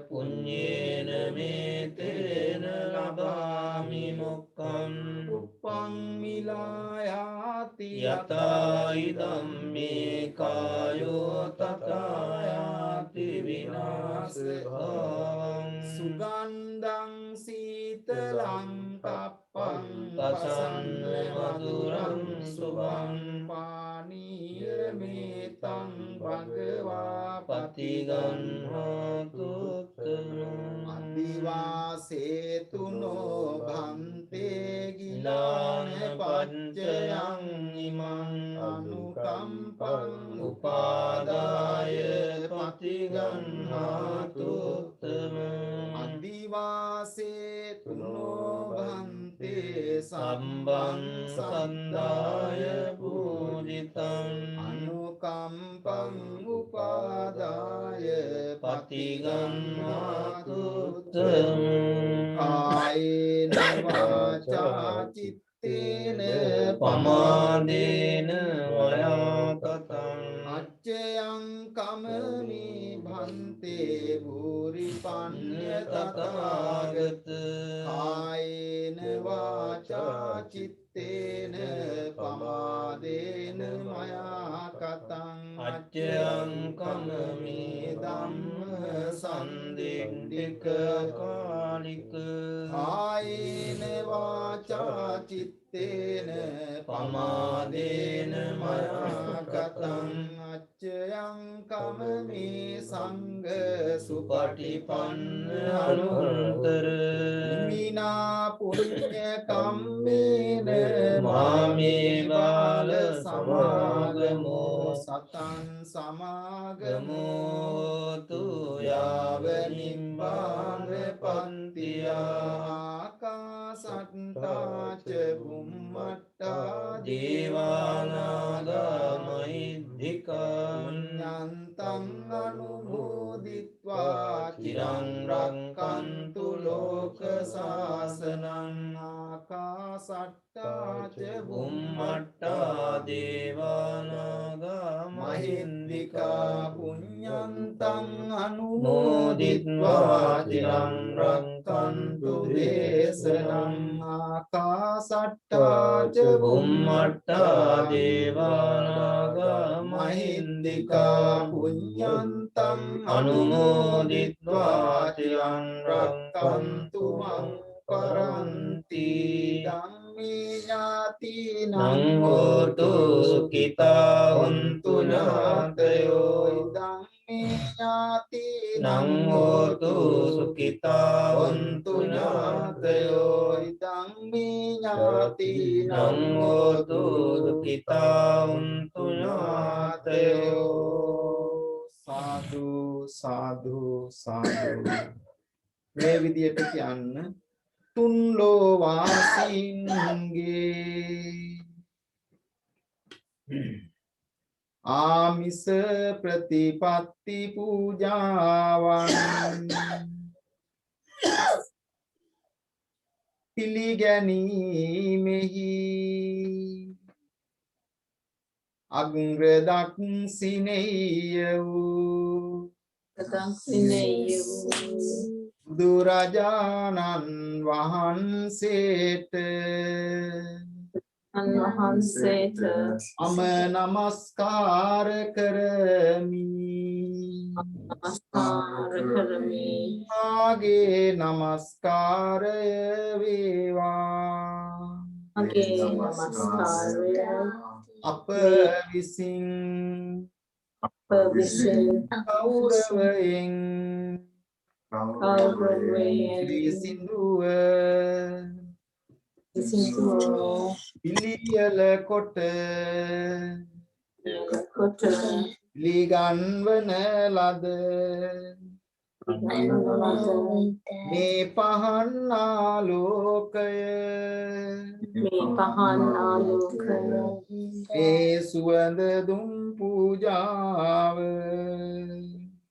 පුඤ්ඤේන මේතේන ලබාමි මොක්ඛං උප්පං මිලායාති යතා ඉදම් මේ කායෝ තථායාති විනාශභවං සුගන්ධං සීතලං තප්පං පසන්න මధుරං සුභං පානීය මේතං භගවා පතිගන්හාතු අදිවාසේතුනෝ භන්තේ ගිලාන පච්චයං ඉමං අනුකම්පං උපාදාය පතිගන්හාතු අදිවාසේතුනෝ භන්තේ සම්බං සන්දාය පූජිතං අනුකම්පං උපාදාය පතිගන්හාතු කායේන වාචා චිත්තේන පමාදේන වයාකතං අච්චයං කමමි භන්තේ භූරි පඤ්ඤ තථාගත කායේන වාචා චිත්තේන පමාදේන මයා කතං අච්චයං කමමි ධම්ම සන්දිට්ඨික කාලික කායේන වාචා චිත්තේන පමාදේන මයා කතං අච්චයං කමමි සංඝ පටිපන්න අනුත්තර මිනා පුඤ්ඤ කම්මේන මාමේ බාල සමාගමෝ සතං සමාගමෝ ගමෝතු යාව නිම්බාන පන්තියා ආකාසට්ටා ච බුම්මට්ටා දේවානාගා මහිද්దికං ඥාන්තං අනුමෝදිත්වා චිරං රක්ඛන්තු ලෝක සාසනං ආකාසට්ටා ච බුම්මට්ටා දේවානාගා මහින්దికා පුඤ්ඤන්තං අනුමෝදිත්වා චිරං රක්ඛන්තු දේශනං ආකාසට්ටා ච බුම්මට්ටා දේවානාගා මහින්దికා පුඤ්ඤන්තං අනුමෝදිත්වා චිරං රක්ඛන්තු මං පරන්ති ධම්මේ ඥාතිනං නං හෝතු සුඛිතා හොන්තු ඥාතයෝ ධම්මේ ඥාතිනං නං හෝතු සුඛිතා හොන්තු ඥාතයෝ ධම්මේ ඥාතිනං නං හෝතු සුඛිතා හොන්තු ඥාතයෝ සාදු සාදු සාදු මේ විදියට කියන්න තුන් ලෝ වාසීන්ගේ ආමිස ප්‍රතිපත්ති පූජාවන් පිළිගැනීමෙහි අග්‍රදක් සිනෙය වූ බුදුරජාණන් වහන්සේට වහන්සේට අම නමස්කාර කරමි නමස්කාර කරමි. මාගේ නමස්කාරය වේවා මගේ නමස්කාරය අප විසින් Pervisin. කෞරවයෙන් Kauravaya. ශ්‍රී සින්දුව Sintu. පිළියෙල කොට Kota. පිළිගන්වන ලද මේ පහන් ආලෝකය Me pahan aluka. මේ සුවඳ දුම් පූජාව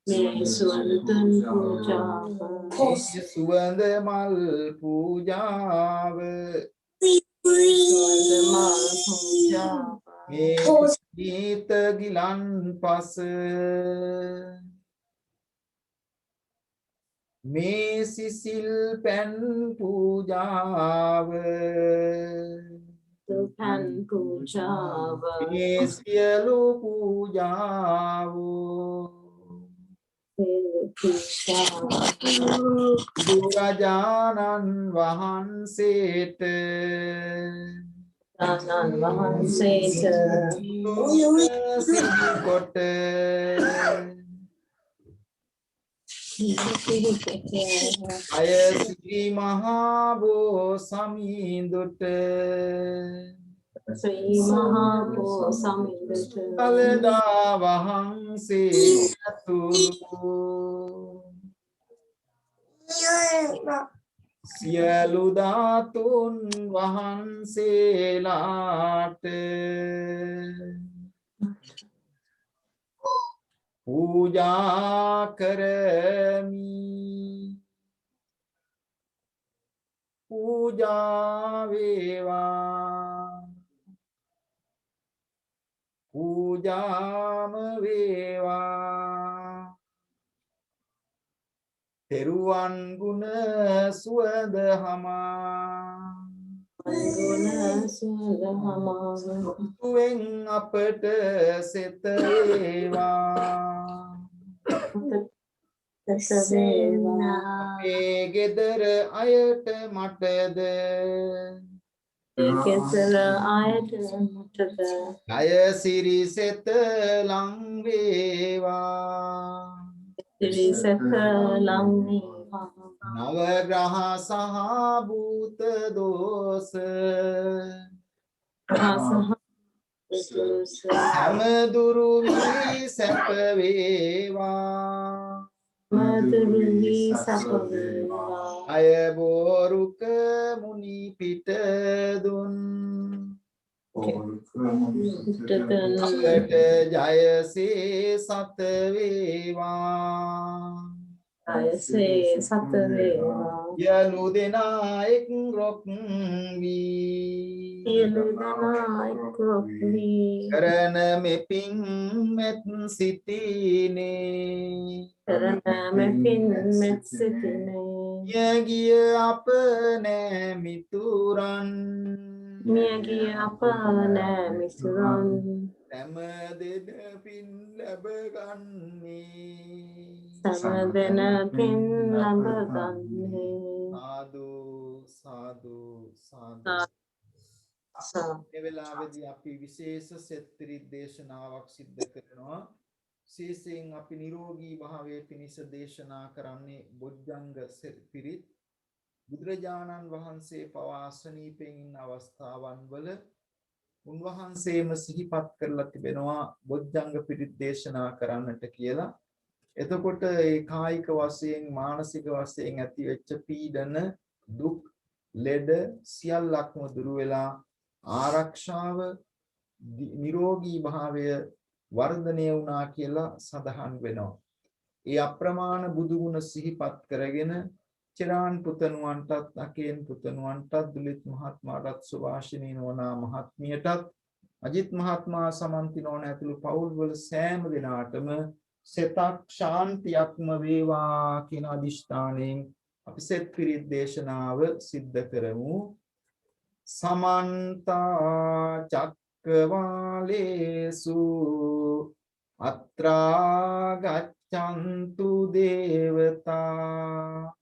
Me suandun puja. මේ සුවඳ මල් පූජාව Suandamal puja. මේ ගීත ගිලන් පස මේ සිසිල් පැන් පූජාව Tuhan puja. මේ සියලු පූජාවෝ Puja. බුදුරජාණන් වහන්සේට Tanan Mahanseta. සිහි කොට අය ශ්‍රී Maha Bo සමිඳුට Sri Mahapo Samindata. කලදා වහන්සේ ඇතුළු සියලු ධාතුන් වහන්සේලාට පූජා කරමි පූජා වේවා පූජාම වේවා තෙරුවන් ගුණ සුවඳ හමා Guna Sudahama. තුෙන් අපට සෙත වේවා Tasavena. මේ ගෙදර අයට මටද Eketara Ayatana Mutada. අය සිරිසෙත ලං වේවා Sri Sata Lamni. නව ග්‍රහ සහ භූත දෝෂ Asaha. හැම දුරු වී සැප වේවා Madhuri Sapaveva. අය බෝරුක මුනි පිට දුන් Uttatan. අපට ජයසේ සත වේවා Ayase Sataveva. යලු දෙනා එක් රොක් වී Yeludana Ikrovi. කරන මෙපින් මෙත් සිටිනේ Karana Mepin Metsitine. යගිය අප නෑ මිතුරන් Miyagi Apana Misuran. හැම දෙද පින් ලැබ ගන්නේ Samadana Pin Lambagane. සාදු සාදු සාදු Sa. මේ වෙලාවේදී අපි විශේෂ සෙත් පිරිත් දේශනාවක් සිද්ධ කරනවා විශේෂයෙන් අපි නිරෝගී භාවයේ පිණිස දේශනා කරන්නේ බොජ්ජංග සෙත් පිරිත් බුදුරජාණන් වහන්සේ පවා අසනීපෙන් ඉන්න අවස්ථාවන් වල උන්වහන්සේම සිහිපත් කරලා තිබෙනවා බොජ්ජංග පිරිත් දේශනා කරන්නට කියලා. එතකොට ඒ කායික වශයෙන් මානසික වශයෙන් ඇති වෙච්ච පීඩන දුක් ලෙඩ සියල්ලක්ම දුරු වෙලා ආරක්ෂාව නිරෝගී භාවය වර්ධනය වුණා කියලා සඳහන් වෙනවා. ඒ අප්‍රමාණ බුදු ගුණ සිහිපත් කරගෙන චිරාන් පුතණුවන්ටත් අකේන් පුතණුවන්ටත් දුලිත් මහත්මයාටත් සුභාෂිනී නෝනා මහත්මියටත් අජිත් මහත්මයා සමන්ති නෝනා ඇතුළු පවුල් වල සෑම දෙනාටම සෙතක් ශාන්තියක්ම වේවා කියන අදිෂ්ඨානයෙන් අපි සෙත් පිරිත් දේශනාව සිද්ධ කරමු. සමන්ත චක්කවාලේසු අත්‍රා ගච්ඡන්තු දේවතා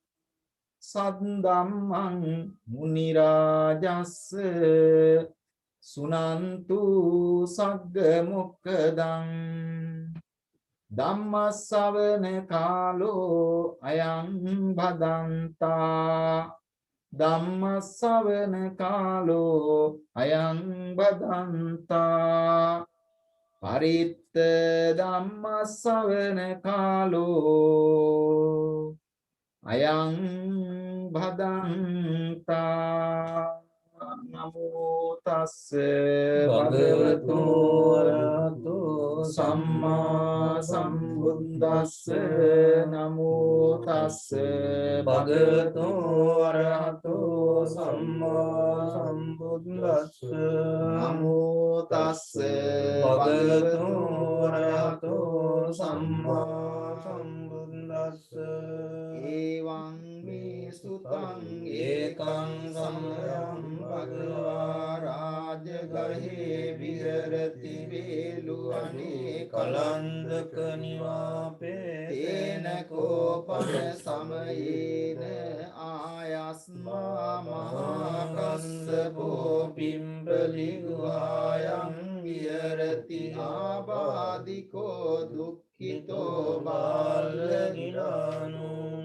සද්දම්මං මුනි රාජස්ස සුනන්තු සග්ග මොක්ඛදං ධම්මස්සවන කාලෝ අයං භදන්තා ධම්මස්සවන කාලෝ අයං භදන්තා පරිත්ත ධම්මස්සවන කාලෝ අයං භදන්තා නමෝ තස්ස භගවතු වරහතෝ සම්මා සම්බුද්දස්ස නමෝ තස්ස භගවතු වරහතෝ සම්මා සම්බුද්දස්ස නමෝ තස්ස භගවතු වරහතෝ සම්මා සම්බුද්දස්ස එවං මේ සුතං ඒකං සමයං භගවා රාජගහේ විහෙරති වේලුවනේ කලන්දක නිවාපේ තේන කෝපන සමයේන ආයස්මා මහා කස්සපෝ පිම්බලි ගුහායන් විහෙරති ආබාධිකෝ දුක්ඛිතෝ බාලගිලානෝ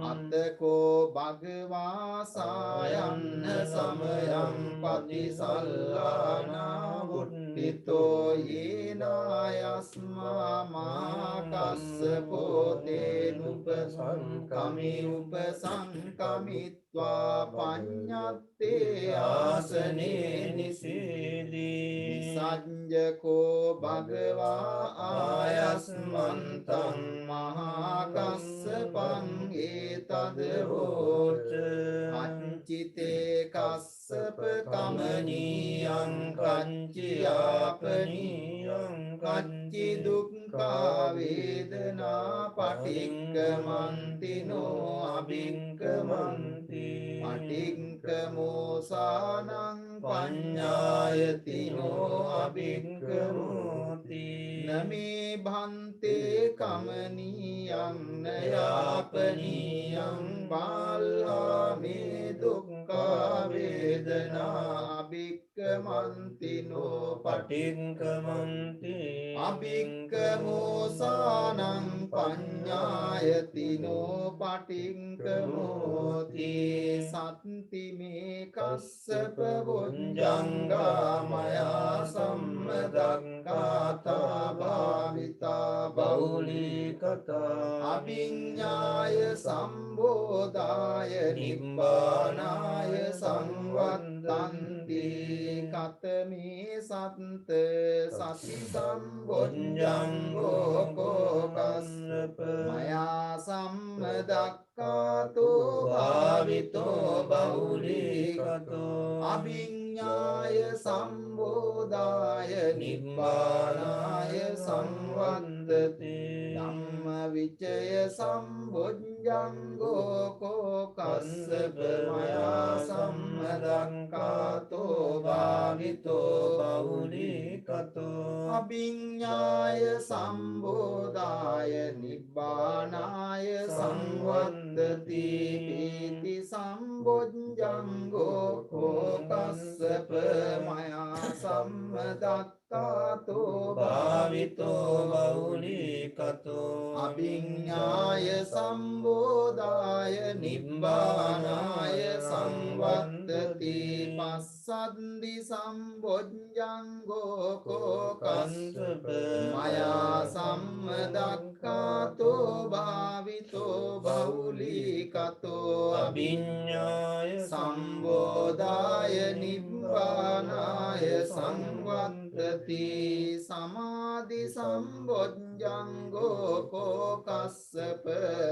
අත්තකෝ භගවා සායන්න සමයං පතිසල්ලානා වුට්ඨිතෝ යේනායස්මා මා කස්සපෝ තේනුපසංකමි උපසංකමිත්වා පඤ්ඤත්තේ ආසනේ නිසීදී සංජකෝ භගවා ආයස්මන්තං මහා කස්සපං ඒතදවෝච අංචිතේ කස්සප කමනීයං කංචියාපනීයං කච්චි දුක්ඛා වේදනා පටික්කමන්තිනෝ අභික්කමන්ති පටික්කමෝසානං පඤ්ඤායතිනෝ අභික්කමෝති නමේ භන්තේ කමනීයං නයාපනීයං බාල්හාමේ දුක්ඛා වේදනා අභික්කමන්තිනෝ පටික්කමන්ති අභික්කමෝසානං පඤ්ඤායතිනෝ පටික්කමෝති සත්ති මේ කස්සප වොඤ්ජංගා මයා සම්මදක්ඛාතා භාවිතා බෞලීකතා අභිඤ්ඤාය සම්බෝධාය නිබ්බානාය සංවත්තන්ති කතමේ සත්ත සති සම්බොඤ්ජංගෝ කෝකස්සප මයා සම්මදක්ඛාතෝ භාවිතෝ බෞලීකතෝ අභිඤ්ඤාය සම්බෝධාය නිබ්බානාය සංවත්තති ධම්ම විචය සම්බොඤ්ජංගෝ කෝකස්සප මයා සම්මදක්ඛාතෝ භාවිතෝ බෞලීකතෝ අභිඤ්ඤාය සම්බෝධාය නිබ්බානාය සංවත්තති පීති සම්බොඤ්ජංගෝ කෝකස්සප මයා සම්මදක්ඛාතෝ භාවිතෝ බෞලීකතෝ අභිඤ්ඤාය සම්බෝධාය නිබ්බානාය සංවත්තති පස්සද්දි සම්බොඤ්ජංගෝ කෝකස්සප මයා සම්මදක්ඛාතෝ භාවිතෝ බෞලීකතෝ අභිඤ්ඤාය සම්බෝධාය නිබ්බානාය සංවත්තති සමාධි සම්බොඤ්ජංගෝ කෝකස්සප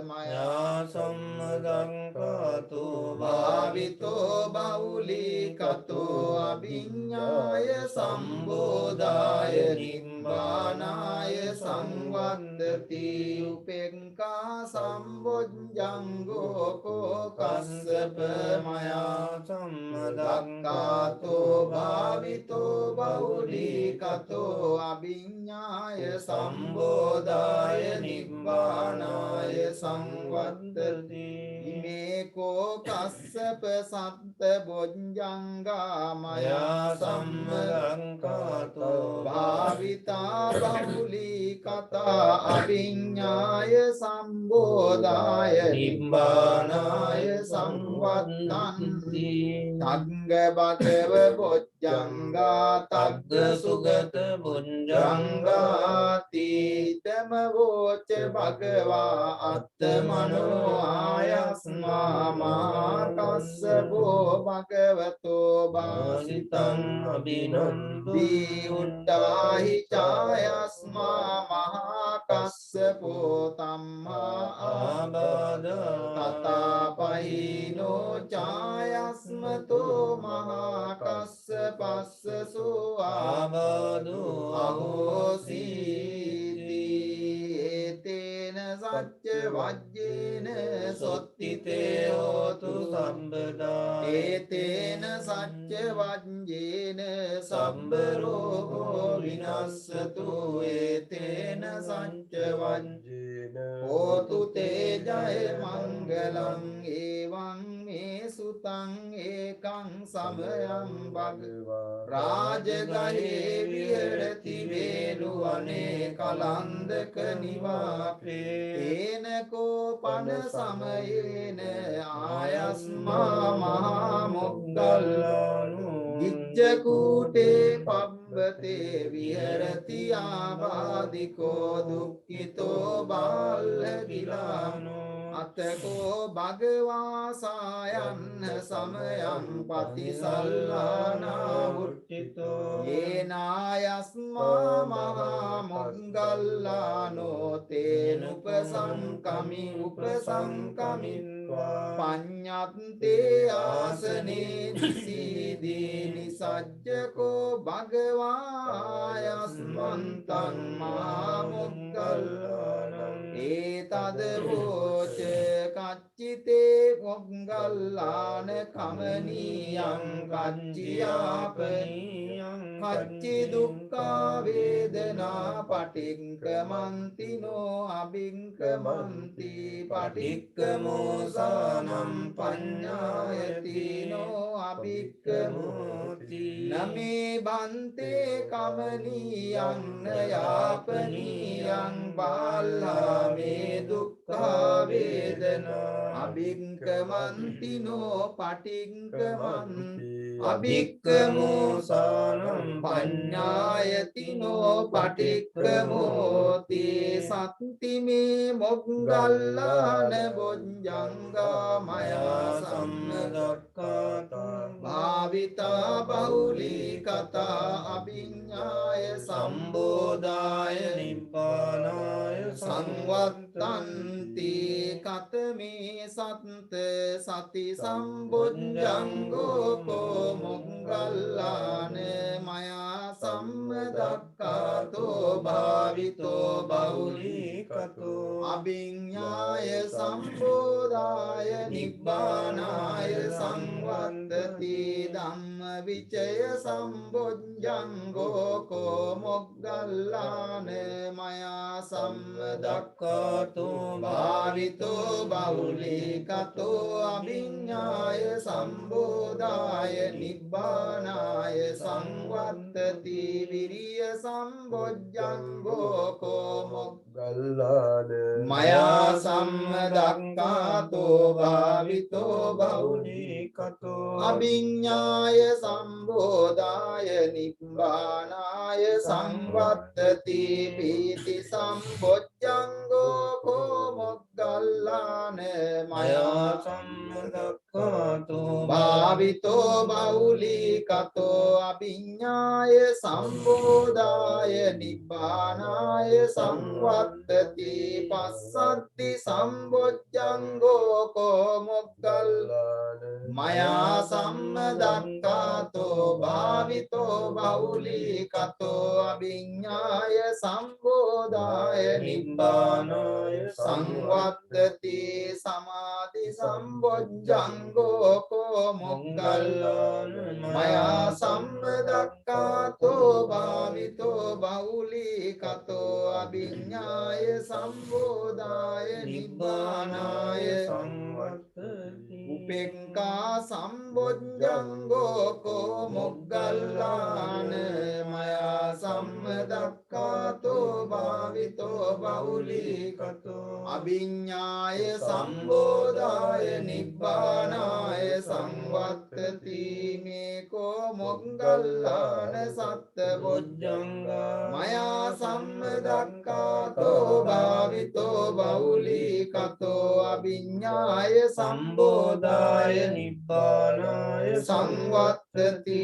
මයා සම්මදක්ඛාතෝ භාවිතෝ බෞලීකතෝ අභිඤ්ඤාය සම්බෝධාය නිබ්බානාය සංවත්තති උපේක්ඛා සම්බොඤ්ජංගෝ කෝකස්සප මයා සම්මදක්ඛාතෝ භාවිතෝ බෞලීකතෝ අභිඤ්ඤාය සම්බෝධාය නිබ්බානාය සංවත්තති ඉමේ को कස්සप सत्त बोज्जंगा मया मया सम्मदक्कातो सम्मदक्कातो भाविता बहुली कथा अभिज्ञाय संबोधाय निब्बानाय संवत्तन्ति तग्ग भगव बोज्जंगा तग्ग सुगत बुञ्जंगाति तमवोच भगवा अत्मनो आयस्मा कस्सपो भगवतो भासितं अभिनन्दी उट्टाहि चायस्मा महाकस्सपो तम्मा आबाद ततापहिनो चायस्मतो महाकस्सपस्ससो आबादो अहोसीति एतेन सच्च वज्जेन सोत्तिते होतु सम्पदा एतेन सच्च वज्जेन सम्बरोगो विनश्यतु एतेन सच्च वज्जेन होतु ते जय मङ्गलम् एवं मे सुतं एकं समयं भगवान् राजगहे विहरति वेलुवने कलन्दक निवापे तेन कोपन समयेन आयस्मा महामुद्गल्लानु गिज्जकूटे पब्बते विहरति आबादिको दुःखितो बाल्लगिलानो अतको भगवा सायन्न समयं पतिसल्लाना उट्टितो येनायस्मा महामुद्गल्लानो तेनुपसंकमि उपसंकमिन्वा पञ्ඤन्ते आसने निसीदि निसज्जको भगवायस्मन्तं महामुद्गल्लानं एतद्वोच कच्चिते मुद्गल्लान कमनीयं कच्चियापनीयं कच्चि दुःखा वेदना पटिक्कमन्ति नो अभिक्कमन्ति पटिक्कमोसानं पඤ्ඤायति नो अभिक्कमोति न मे भन्ते कमनीयं न यापनीयं बाल्ला मे दुःखा वेदना अभिक्कमन्ति नो पटिक्कमन्ति अभिक्कमोसानं पඤ्ඤायति नो पटिक्कमोति सन्ति मे मुद्गल्लान बोज्जंगा मया सम्मदक्काता भाविता बहुली कथा अभिज्ञाय संबोधाय निब्बानाय संवत्तन्ति कतमे सन्त सति संबुज्जंगो को मुद्गल्लान मया सम्मदक्कातो भावितो बहुलीकतो अभिज्ञाय संबोधाय निब्बानाय संवत्तति धम्मविचय संबुज्जंगो को मुद्गल्लान मया सम्मदक्कातो भावितो बहुलीकतो अभिज्ञाय संबोधाय निब्बानाय संवत्तति विरिय संबुज्जंगो को मुद्गल्लान मया सम्मदक्कातो भावितो बहुलीकतो अभिज्ञाय संबोधाय निब्बानाय संवत्तति भीति संबुज्जंगो को मुद्गल्लान मया सम्मदक्कातो भावितो बहुलीकतो अभिज्ञाय संबोधाय निब्बानाय संवत्तति पश्यन्ति संबुज्जंगो को मुद्गल्लान मया सम्मदक्कातो भावितो बहुलीकतो अभिज्ञाय संबोधाय निब्बानाय संवत्तति समाधि संबुज्जंगो को මොග්ගල්ලාන මයා සම්බදක්ඛාතෝ භාවිතෝ බහුලීකතෝ අභිඤ්ඤාය සම්බෝධාය නිබ්බානාය සංවත්තති උපෙක්ඛා සම්බොජ්ජංගෝ කෝ මොග්ගල්ලාන මයා සම්බදක්ඛාතෝ භාවිතෝ බහුලීකතෝ අභිඤ්ඤාය සම්බෝධාය නිබ්බානාය සංවත්තති මේකෝ මොග්ගල්ලාන සත්බොජ්ජංගා මයා සම්මදක්ඛාතෝ භාවිතෝ බහුලීකතෝ අභිඤ්ඤාය සම්බෝධාය නිබ්බානාය සංවත්තති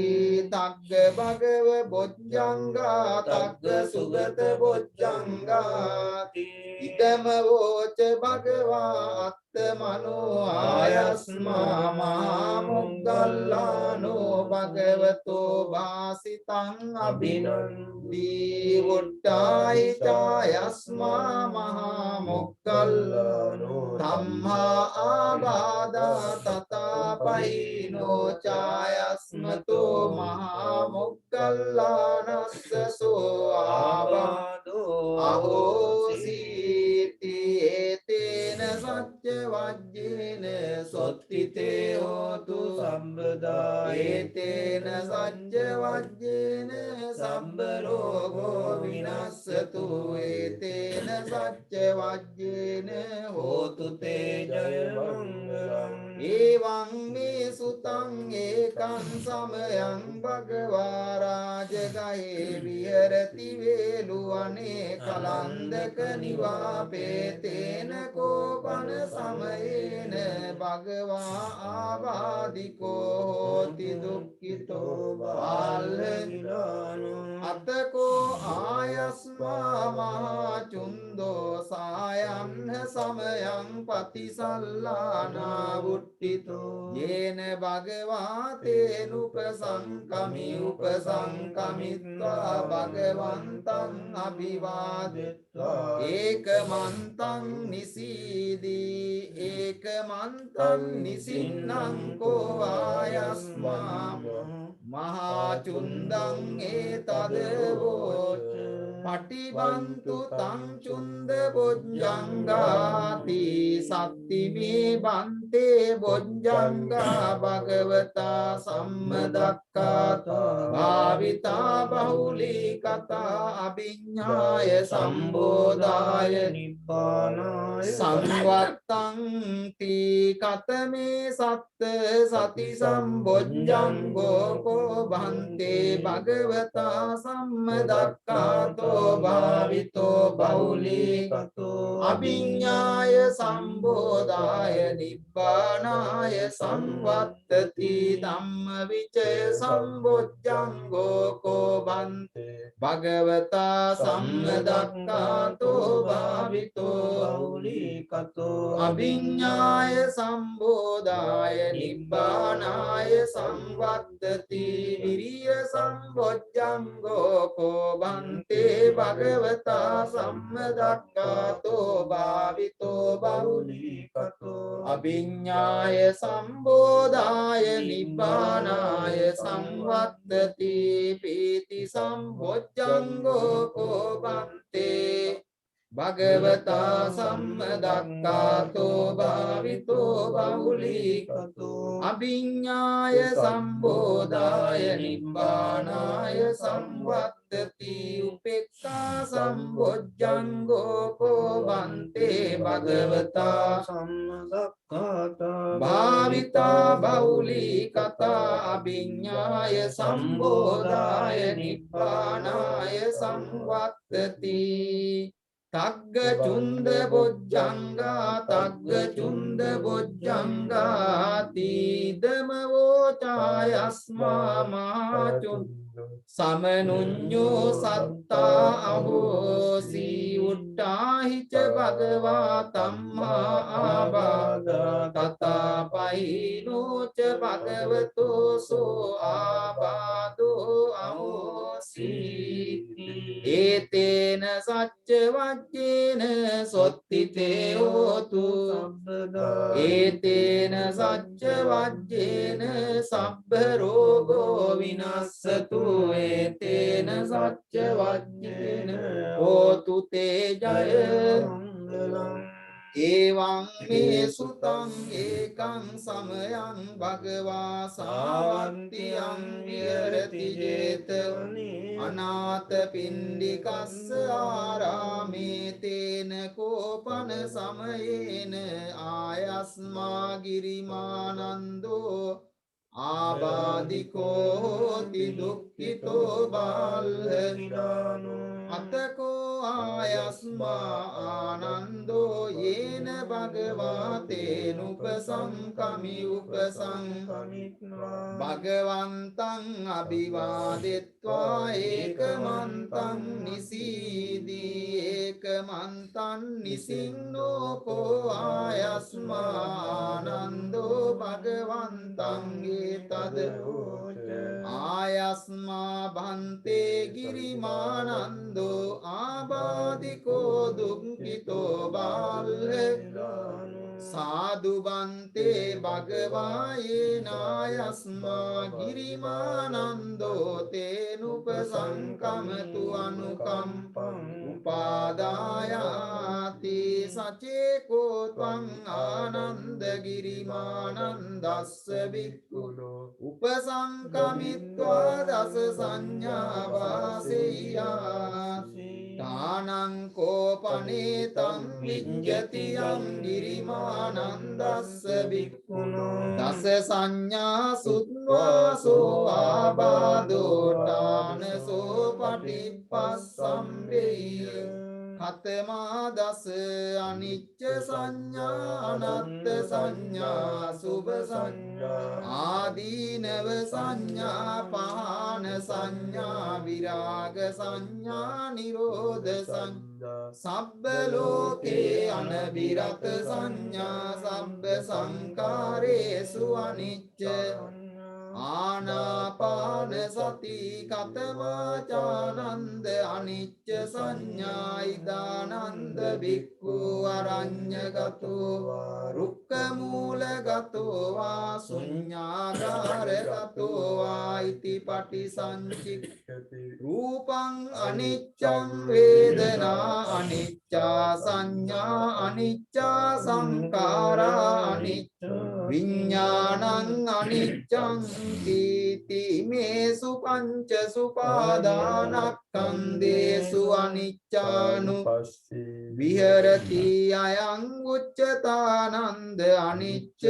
තග්ග භගව බොජ්ජංගා තග්ග සුගත බොජ්ජංගාති ඉදම වෝච භගවා අත්තමනෝ ආයස්මා මහා මොග්ගල්ලානෝ භගවතෝ වාසිතං අභිනන්දී වුට්ටායි චායස්මා මහා මොග්ගල්ලානෝ ධම්මා ආබාධා තථාපයිනෝ චායස්මතෝ මහා මොග්ගල්ලානස්ස සෝ ආබාධෝ අහෝසීති ඒතේන සච්ච වජ්ජේන සොත්තිතේ හෝතු සම්බදා ඒතේන සච්ච වජ්ජේන සම්බ රෝගෝ විනස්සතු ඒතේන සච්ච වජ්ජේන හෝතු තේ ජය මංගලං එවං මේ සුතං ඒකං සමයං භගවා රාජගහේ විහෙරති වේලුවනේ කලන්දක නිවාපේතේන කෝපන සමයේන භගවා ආවාදිකෝ හෝති දුක්ඛිතෝ බාලහිලානෝ අතකෝ ආයස්මා මහා චුන්දෝ සායන්න සමයං පතිසල්ලානා වුට්ටිතෝ යේන භගවා තේන උපසංකමි උපසංකමිත්වා භගවන්තං අභිවාදෙත්වා ඒකමන්තං නිසීදී ඒකමන්තං නිසින්නං කෝ ආයස්මා මහා චුන්දං ඒතදවෝච පටිබන්තු තං චුන්ද බොජ්ජංගාති සත්තිමේ බන්තේ බොජ්ජංගා භගවතා සම්මදක්ඛාතා භාවිතා බහුලීකතා අභිඤ්ඤාය සම්බෝධාය නිබ්බානාය සංවත්තං තී කතමේ සත්ත සති සම්බොජ්ජංගෝ කෝ බන්තේ භගවතා සම්මදක්ඛාතෝ භාවිතෝ බහුලීකතෝ අභිඤ්ඤාය සම්බෝධාය නිබ්බානාය සංවත්තති ධම්මවිචය සම්බොජ්ජංගෝ කෝ බන්තේ භගවතා සම්මදක්ඛාතෝ භාවිතෝ බහුලීකතෝ අභිඤ්ඤාය සම්බෝධාය නිබ්බානාය සංවත්තති විරිය සම්බොජ්ජංගෝ කෝ බන්තේ භගවතා සම්මදක්ඛාතෝ භාවිතෝ බහුලීකතෝ අභිඤ්ඤාය සම්බෝධාය නිබ්බානාය සංවත්තති පීති සම්බොජ්ජංගෝ කෝ බන්තේ භගවතා සම්මදක්ඛාතෝ භාවිතෝ බහුලීකතෝ අභිඤ්ඤාය සම්බෝධාය නිබ්බානාය සංවත්තති උපේක්ඛා සම්බොජ්ජංගෝ කෝ බන්තේ භගවතා සම්මදක්ඛාතා භාවිතා බහුලීකතා අභිඤ්ඤාය සම්බෝධාය නිබ්බානාය සංවත්තති තග්ග චුන්ද බොජ්ජංගා තග්ග චුන්ද බොජ්ජංගාති දමවෝ චායස්මා මහා චුන්ද සමනුඤ්ඤෝ සත්තා අහෝසි උට්ටාහිච භගවා තම්මා ආබාධා තථාපයිනෝච භගවතෝ සෝ ආබාධෝ අහෝසි ඒතේන සච්ච වච්චේන සොත්තිතේ හෝතු ඒතේන සච්ච වච්චේන සබ්බ රෝගෝ විනස්සතු ඒතේන සච්ච වච්චේන හෝතු තේ ජය එවං මේ සුතං ඒකං සමයං භගවා සාවන්තියං විහෙරති 제තවනි අනාථ පිණ්ඩිකස්ස ආරාමේ තේන කෝපන සමයේන ආයස්මා ගිරිමානන්දෝ ආබාධිකෝ හෝති දුක්ඛිතෝ බාල්හිරානෝ අතකෝ ආයස්මා ආනන්දෝ යේන භගවා තේනුපසංකමි උපසංකමිත්වා භගවන්තං අභිවාදෙත්වා ඒකමන්තං නිසීදී ඒකමන්තං නිසින්නෝ කෝ ආයස්මා ආනන්දෝ භගවන්තං ඒතද ආයස්මා භන්තේ ගිරිමානන්දෝ ආබාධිකෝ දුක්ඛිතෝ බාල්හිරානෝ සාදු බන්තේ භගවා යේනායස්මා ගිරිමානන්දෝ තේනුපසංකමතු අනුකම්පං උපාදායාති සචේකෝ ත්වං ආනන්ද ගිරිමානන්දස්ස බික්ඛුනෝ උපසංකමිත්වා දස සංඥා වාසෙය්‍යාසි තානං කෝපනේතං විඤ්ඤති යං ගිරිමානන්දස්ස බික්ඛුනෝ දස සංඥා සුත්වාසෝ ආබාධෝ තානසෝ පටිපස්සම්බේය කතමා දස අනිච්ච සංඥා අනත්ත් සංඥා සුභ සංඥා ආදීනව සංඥා පහන සංඥා විරාග සංඥා නිරෝධ සංඥා සබ්බ ලෝකේ අනබිරත සංඥා සබ්බ සංකාරේසු අනිච්ච ආනාපාන සති කතමාචානන්ද අනිච්ච සංඥා ඉදානන්ද බික්ඛු අරඤ්ඤගතෝ රුක්ඛ මූලගතෝ වා ශුඤ්ඤාගාරගතෝ වා ඉති පටිසංචික්ඛති රූපං අනිච්ඡං වේදනා අනිච්චා සංඥා අනිච්චා සංඛාරා අනිච්ච විඥානං අනිච්ඡං තීති මේසු පංච සුපාදානස්කන්ධේසු අනිච්චානුපස්සී විහෙරති අයං උච්චතානන්ද අනිච්ච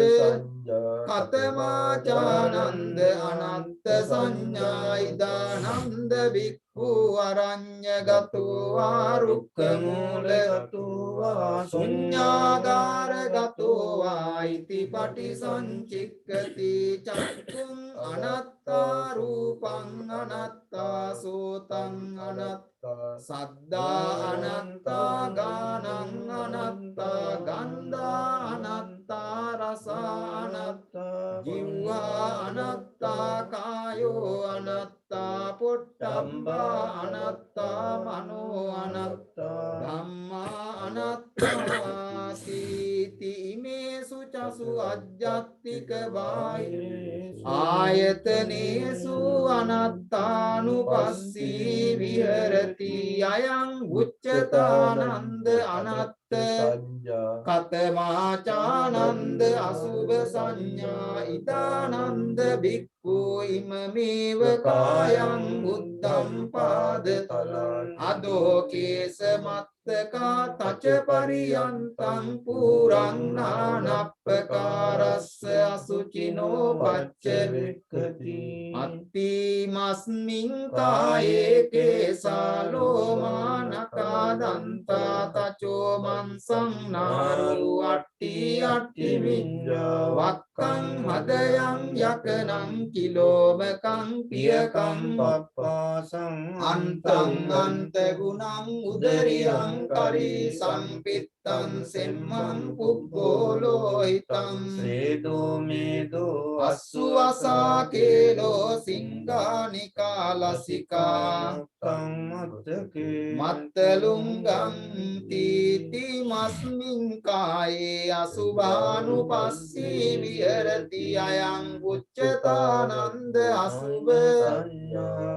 කතමාචානන්ද අනත්ත සංඥා ඉදානන්ද බික්ඛු අරඤ්ඤගතෝ වා රුක්ඛ මූලගතෝ වා ශුඤ්ඤාගාරගතෝ වා ඉති පටිසංචික්ඛති චක්ඛුං අනත්තා රූපං අනත්තා සෝතං අනත්තා සද්දා අනත්තා ගානං අනත්තා ගන්ධා අනත්තා රස අනත්තා ජීවා අනත්තා කායෝ අනත්තා පොට්ටම්බා අනත්තා මනෝ අනත්තා ධම්මා අනත්තා සීති මේසු චසු අජ්ජත්තික බාහිරේසු ආයතනේසු අනත්තානුපස්සී විහෙරති අයං උච්චතානන්ද අනත්ත කතමාචානන්ද අසුභ සංඥා ඉදානන්ද බික්ඛු ඉමමේව කායං බුද්ධං පාදතලං අදෝකේස මත්තකා තච පරියන්තං පුරං නානප්පකාරස්ස අසුචිනෝ පච්ච වික්ඛති අත්තිමස්මින් කායේ කේසා ලෝමානකා දන්තා තචෝ මන්සං නාරු අට්ටි අට්ටි විඤ්ඤා වක්කං හදයන් යකනං කිලෝමකං පියකං පප්පාසං අන්තං අන්ත ගුණං උදරියං කරි සම්පිත්ත චිත්තං සෙම්මං පුබ්බෝලෝ හිතං සේදෝ මේදෝ අස්සුවසා කේලෝ සිංගානිකා ලසිකා මත්තලුංගං තීති මස්මින් කායේ අසුභානුපස්සී විහෙරති අයං උච්චතානන්ද අසුභ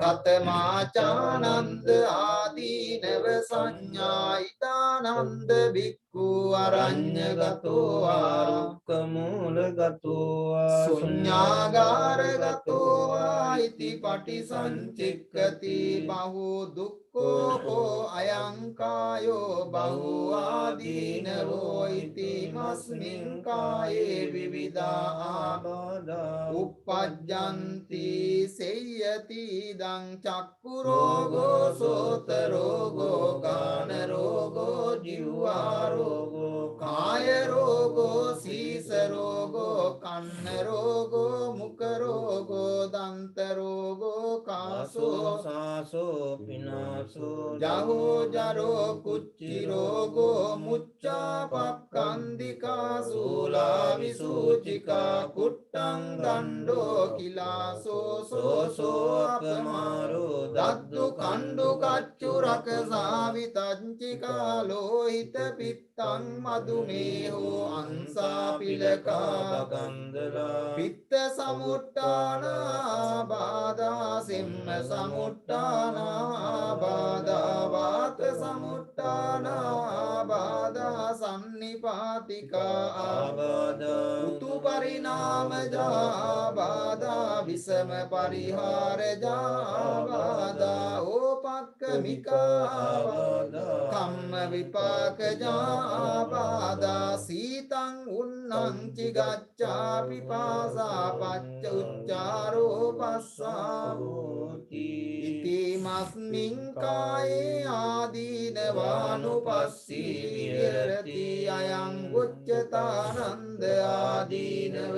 කතමාචානන්ද ආදීනව සංඥා ඉදානන්ද බික්ඛු අරඤ්ඤගතෝ ආරුක්ඛ මූලගතෝ ශුඤ්ඤාගාරගතෝ ඉති පටිසංචික්ඛති බහු දුක්ඛෝ අයං කායෝ බහු ආදීනවෝ ඉති මස්මින් කායේ විවිධා ආබාධා uppajjanti seyyati idang චක්ඛු රෝගෝ සෝත රෝගෝ ගාන රෝගෝ ජීවා රෝගෝ කාය රෝගෝ සීස රෝගෝ කන්න රෝගෝ මුඛ රෝගෝ දන්ත රෝගෝ කාසෝ සාසෝ පිනාසෝ ජහෝ ජරෝ කුච්චි රෝගෝ මුච්ඡා පක්ඛන්දිකා සූලා විසූචිකා කුට්ටං දණ්ඩෝ කිලාසෝ සෝසෝ අපමාරෝ දද්දු කණ්ඩු කච්චු රකසා විතංචිකා ලෝහිත පිත්තං මදුමේහෝ අංසා පිලකා බගන්දරා පිත්ත සමුට්ඨානා බාධා සිම්ම සමුට්ඨානා බාධා වාත සමුට්ඨානා බාධා සම්නිපාතිකා ආබාධා උතු පරිණාමජා බාධා විසම පරිහාරජා බාධා ඕපක්ඛමිකා බාධා කම්ම විපාකජා බාධා සීතං උන්නං චිගච්ඡා පිපාසා පච්ච උච්චාරෝ පස්සාවෝති ඉති මස්මින් කායේ ආදීනවානුපස්සී විහෙරති අයං උච්චතානන්ද ආදීනව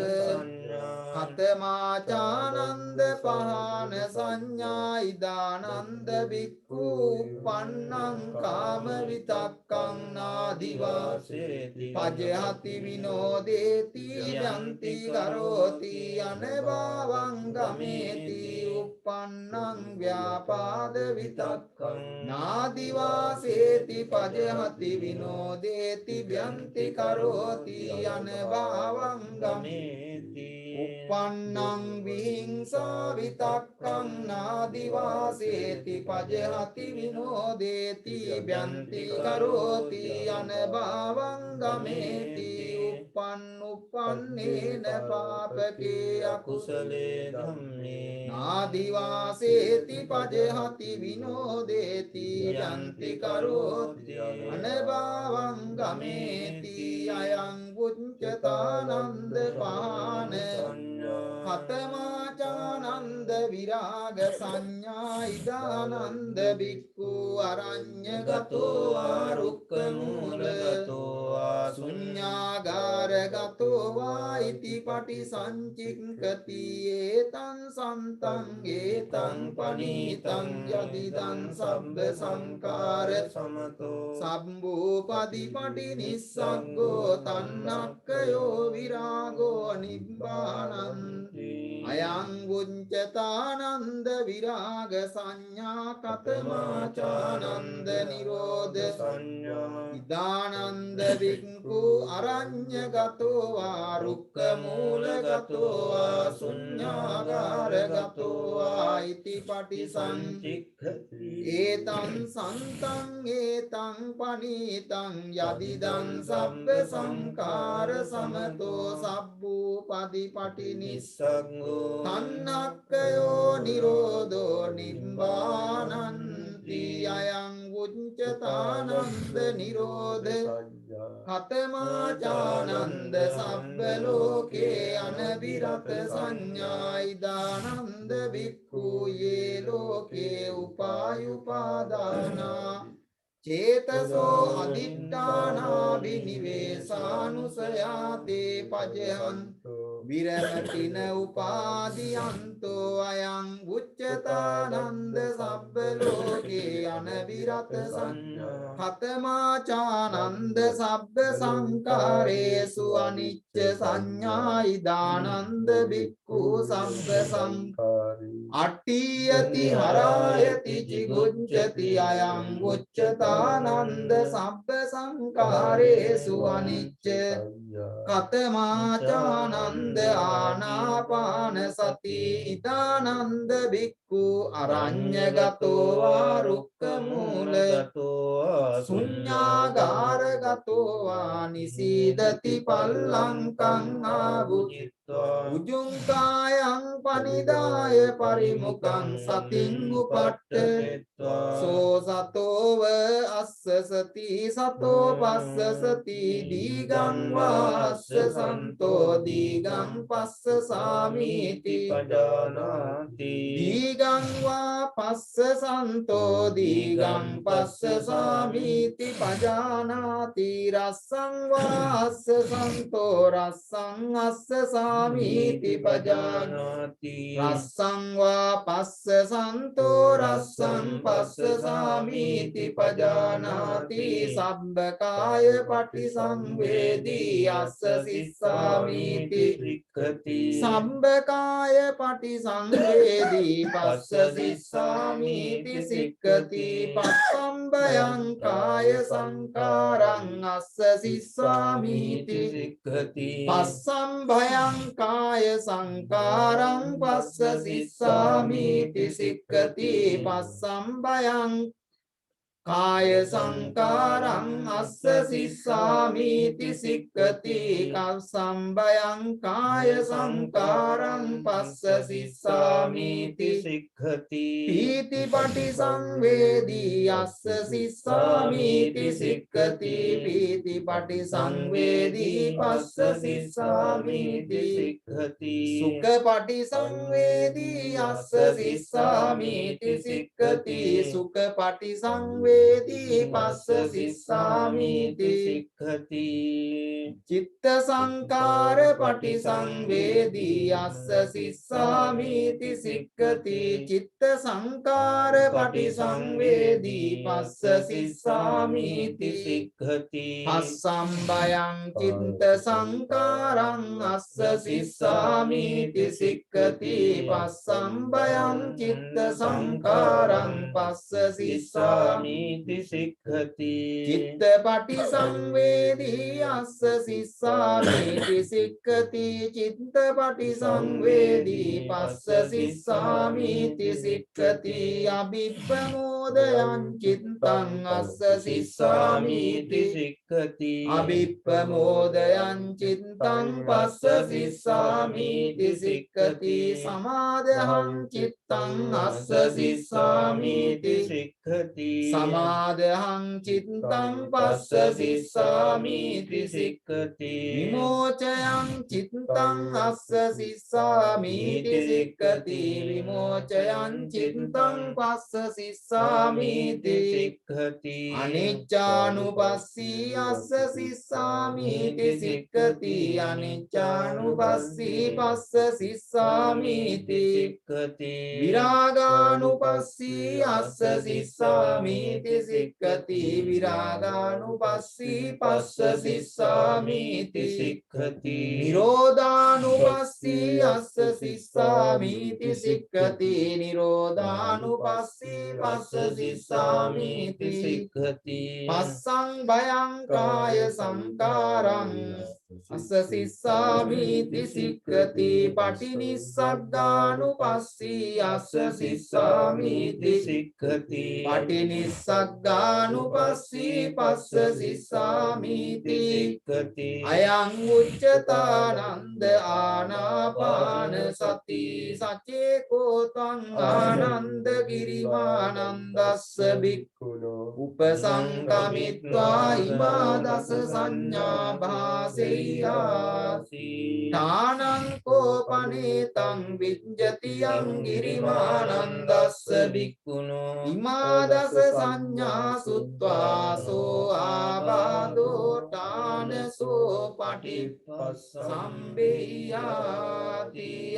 කතමාචානන්ද පහන සංඥා ඉදානන්ද බික්ඛු පන්නං කාම විතක්කං නාදිවාසේති පජහති විනෝදේති යන්ති කරෝති අනභවං ගමේති uppannං ව්‍යාපාද විතක්කං නාදිවාසේති පජහති විනෝදේති යන්ති කරෝති අනභවං ගමේති uppannං විහිංසා විතක්කං නාදිවාසේති පජහති විනෝදේති යන්ති කරෝති අනභවං ගමේති uppannේන පාපකේ අකුසලේ ධම්මේ නාදිවාසේති පජහති විනෝදේති යන්ති කරෝති අනභවං ගමේති අයං උච්චතානන්ද පාන කතමාචානන්ද විරාග සංඥා ඉදානන්ද බික්ඛු අරඤ්ඤගතෝ ආරුක්ඛ මූලගතෝ ශුඤ්ඤාගාරගතෝ වා ඉති පටිසංචික්ඛති ඒතං සන්තං ඒතං පනීතං යදිදං සබ්බ සංකාර සමතෝ සම්භූපදීපටි නිස්සග්ගෝ තන්නක්ඛයෝ විරාගෝ නිබ්බානන්ති අයං උච්චතානන්ද විරාග සංඥා කතමාචානන්ද නිරෝධ සංඥා ඉදානන්ද බික්ඛු අරඤ්ඤගතෝ වා රුක්ඛ මූලගතෝ වා ශුඤ්ඤාගාරගතෝ වා ඉති පටිසංචික්ඛති ඒතං සන්තං ඒතං පනීතං යදිදං සබ්බ සංකාර සමතෝ සබ්බූපදීපටි නිස්සග්ගෝ තන්නක්ඛයෝ නිරෝධෝ නිබ්බානන්ති අයං උච්චතානන්ද නිරෝධ කතමාචානන්ද සබ්බ ලෝකේ අනබිරත සංඥා ඉදානන්ද බික්ඛු යේ ලෝකේ උපායුපාදානා චේතසෝ අදිඨානා විනිවේසානුසයාතේ පජහන්තෝ විරමතින උපාදීයන්තෝ අයං උච්චතානන්ද සබ්බ ලෝක ලෝකේ අනවිරත සංඥා කතමාචානන්ද සබ්බ සංකාරේසු අනිච්ච සංඥා ඉදානන්ද බික්ඛු සබ්බ සංකාරේ අට්ඨියති හරායති චිගුච්ඡති අයං උච්චතානන්ද සබ්බ සංකාරේසු අනිච්ච කතමාචානන්ද ආනාපාන සති ඉදානන්ද බික්ඛු අරඤ්ඤගතෝ වා රුක්ඛ මූලගතෝ ශුඤ්ඤාගාරගතෝ වා නිසීදති පල්ලංකං ආවුජිත්වා උජුං කායං පනිදාය පරිමුඛං සතින් උපට්ඨෙත්වා සෝ සතෝව අස්ස සති සතෝ පස්ස සති දීගං වාස්ස සන්තෝ දීගං පස්ස සාමීති පජානාති දීගං වා පස්ස සන්තෝ දීගං පස්ස සාමීති පජානාති රස්සං වාස්ස සන්තෝ රස්සං අස්ස සාමීති පජානාති රස්සං වා පස්ස සන්තෝ රස්සං පස්ස සාමීති පජානාති සබ්බකාය පටිසංවේදී අස්ස සිස්සාමීති සික්ඛති සබ්බකාය පටිසංවේදී පස්ස සිස්සාමීති සික්ඛති පස්සම්බයං කාය සංකාරං අස්ස සිස්සාමීති සික්ඛති පස්සම්බයං කාය සංකාරං පස්ස සිස්සාමීති සික්ඛති පස්සම්බයං කාය සංකාරං අස්ස සිස්සාමීති සික්ඛති කස්සම්බයං කාය සංකාරං පස්ස සිස්සාමීති සික්ඛති පීති පටිසංවේදී අස්ස සිස්සාමීති සික්ඛති පීති පටිසංවේදී පස්ස සිස්සාමීති සික්ඛති සුඛ පටිසංවේදී අස්ස සිස්සාමීති සික්ඛති සුඛ පටිසංවේදී පස්ස සිස්සාමීති සික්ඛති චිත්ත සංකාර පටිසංවේදී අස්ස සිස්සාමීති සික්ඛති චිත්ත සංකාර පටිසංවේදී පස්ස සිස්සාමීති සික්ඛති පස්සම්බයං චිත්ත සංකාරං අස්ස සිස්සාමීති සික්ඛති පස්සම්බයං චිත්ත සංකාරං පස්ස සිස්සාමීති සික්ඛති චිත්ත පටිසංවේදී අස්ස සිස්සාමීති සික්ඛති චිත්ත පටිසංවේදී පස්ස සිස්සාමීති සික්ඛති අභිප්පමෝදයං චිත්තං අස්ස සිස්සාමීති සික්ඛති අභිප්පමෝදයං චිත්තං පස්ස සිස්සාමීති සික්ඛති සමාදහං චිත්තං අස්ස සිස්සාමීති සික්ඛති සමාදහං චිත්තං පස්ස සිස්සාමීති සික්ඛති විමෝචයං චිත්තං අස්ස සිස්සාමීති සික්ඛති විමෝචයං චිත්තං පස්ස සිස්සාමීති සික්ඛති අනිච්චානුපස්සී අස්ස සිස්සාමීති සික්ඛති අනිච්චානුපස්සී පස්ස සිස්සාමීති සික්ඛති විරාගානුපස්සී අස්ස සිස්සාමීති සික්ඛති විරාගානුපස්සී පස්ස සිස්සාමීති සික්ඛති නිරෝධානුපස්සී අස්ස සිස්සාමීති සික්ඛති නිරෝධානුපස්සී පස්ස සිස්සාමීති සික්ඛති පස්සං භයං කාය සංකාරං අස්ස සිස්සාමීති සික්ඛති පටිනිස්සග්ගානුපස්සී අස්ස සිස්සාමීති සික්ඛති පටිනිස්සග්ගානුපස්සී පස්ස සිස්සාමීති සික්ඛති අයං උච්චතානන්ද ආනාපාන සති සචේකෝ ත්වං ආනන්ද ගිරිමානන්දස්ස බික්ඛුනෝ උපසංකමිත්වා ඉමා දස සංඥා භාසේ සම්බෙය්‍යාති තානං කෝපනේතං විඤ්ජති යං ගිරිමානන්දස්ස භික්ඛුනෝ ඉමා දස සංඥා සුත්වාසෝ ආබාධෝ තානසෝ පටිපස්ස සම්බෙය්‍යාති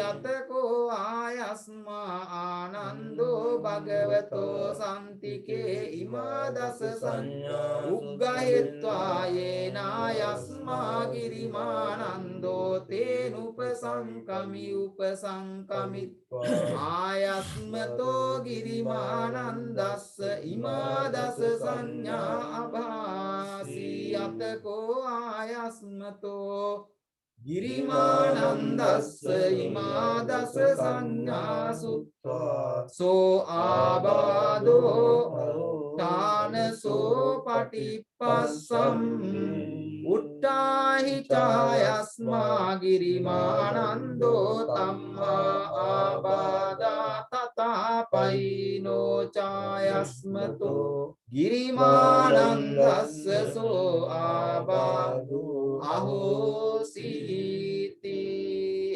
යතකෝ ආයස්මා ආනන්දෝ භගවතෝ සම්තිකේ ඉමා දස සංඥා උග්ගහෙත්වා යේනායස්මා ගිරිමානන්දෝ තේනුපසංකමි උපසංකමිත්වා ආයස්මතෝ ගිරිමානන්දස්ස ඉමා දස සංඥා අභාසී යතකෝ ආයස්මතෝ ගිරිමානන්දස්ස ඉමා දස සංඥා සුත්වා සෝ ආබාධෝ තානසෝ පටිපස්සම් උට්ටාහි චායස්මා ගිරිමානන්දෝ තම්මා ආබාධා තථාපයිනෝ චායස්මතෝ ගිරිමානන්දස්ස සෝ ආබාධෝ අහෝසීති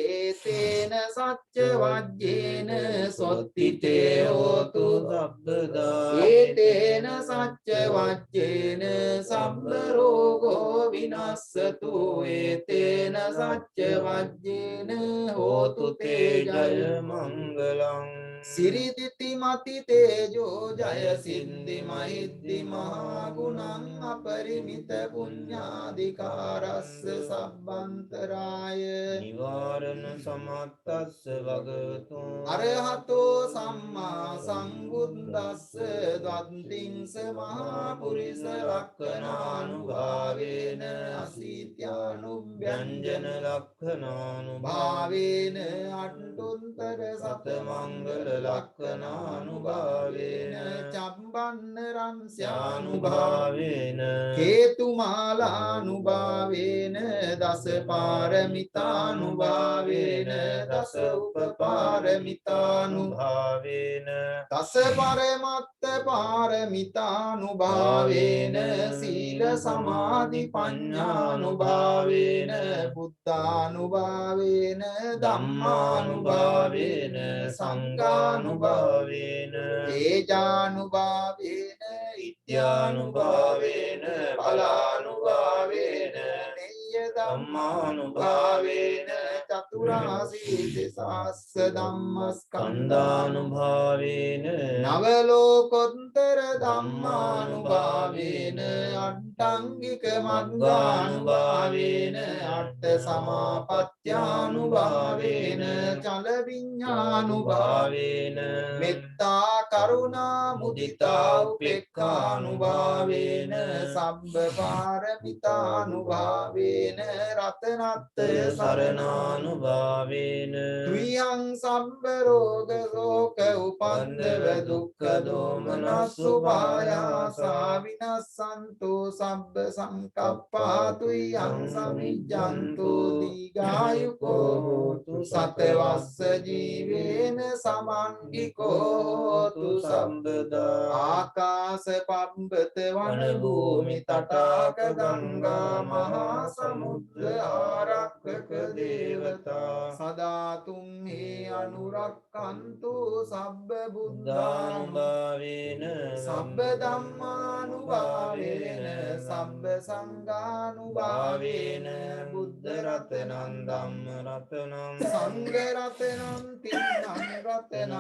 ඒතේන සච්ච වජ්ජේන සොත්තිතේ හෝතු සබ්බදා ඒතේන සච්ච වජ්ජේන සබ්බ රෝගෝ විනස්සතු ඒතේන සච්ච වජ්ජේන හෝතු තේ ජය මංගලං සිරිදිති මති තේජෝ ජය සින්දි මහිද්දි මහා ගුණං අපරිමිත පුඤ්ඤාධිකාරස්ස සබ්බන්තරාය නිවාරණ සමත්තස්ස භගවතු අරහතෝ සම්මා සම්බුද්දස්ස ද්වන්තිංස මහා පුරිස ලක්ඛනානුභාවේන අසීත්‍යානුභ්‍යංජන ලක්ඛනානුභාවේන අට්ඨුන්තර සත මංගල ලක්ඛනානුභාවේන චම්බන්න රංස්‍යානුභාවේන හේතුමාලානුභාවේන දස පාරමිතානුභාවේන දස උපපාරමිතානුභාවේන දස පරමත්ත පාරමිතානුභාවේන සීල සමාධි පඤ්ඤානුභාවේන බුද්ධානුභාවේන ධම්මානුභාවේන සංඝානුභාවේන තේජානුභාවේන ඉත්‍යානුභාවේන බලානුභාවේන නෙය්‍ය ධම්මානුභාවේන චතුරාසීති සාස්ස ධම්මස්කන්ධානුභාවේන නව ලෝකෝත්තර ධම්මානුභාවේන අට්ඨංගික මග්ගානුභාවේන අට්ඨ සමාපත්‍යානුභාවේන චල විඤ්ඤානුභාවේන මෙත්තා කරුණා මුදිතා උපේක්ඛානුභාවේන සබ්බ පාරමිතානුභාවේන රතනත්ථය සරණානුභාවේන ත්‍වියං සබ්බ රෝග ශෝක උපන්දව දුක්ඛ දෝමනස්සුපායාසා විනස්සන්තු සබ්බ සංකප්පා ත්‍වියං සමිජ්ජන්තු දීඝායුකෝ හෝතු සතවස්ස ජීවේන සමන්විකෝ හෝතු සම්බදා ආකාශ පබ්බත වන භූමි තටාක ගංගා මහා සමුද්‍ර ආරක්ෂක දේවතා සදා තුම්හි අනුරක්ඛන්තු සබ්බ බුද්ධානුභාවේන සබ්බ ධම්මානුභාවේන සබ්බ සංඝානුභාවේන බුද්ධ රතනං ධම්ම රතනං සංඝ රතනං තින්නං රතනං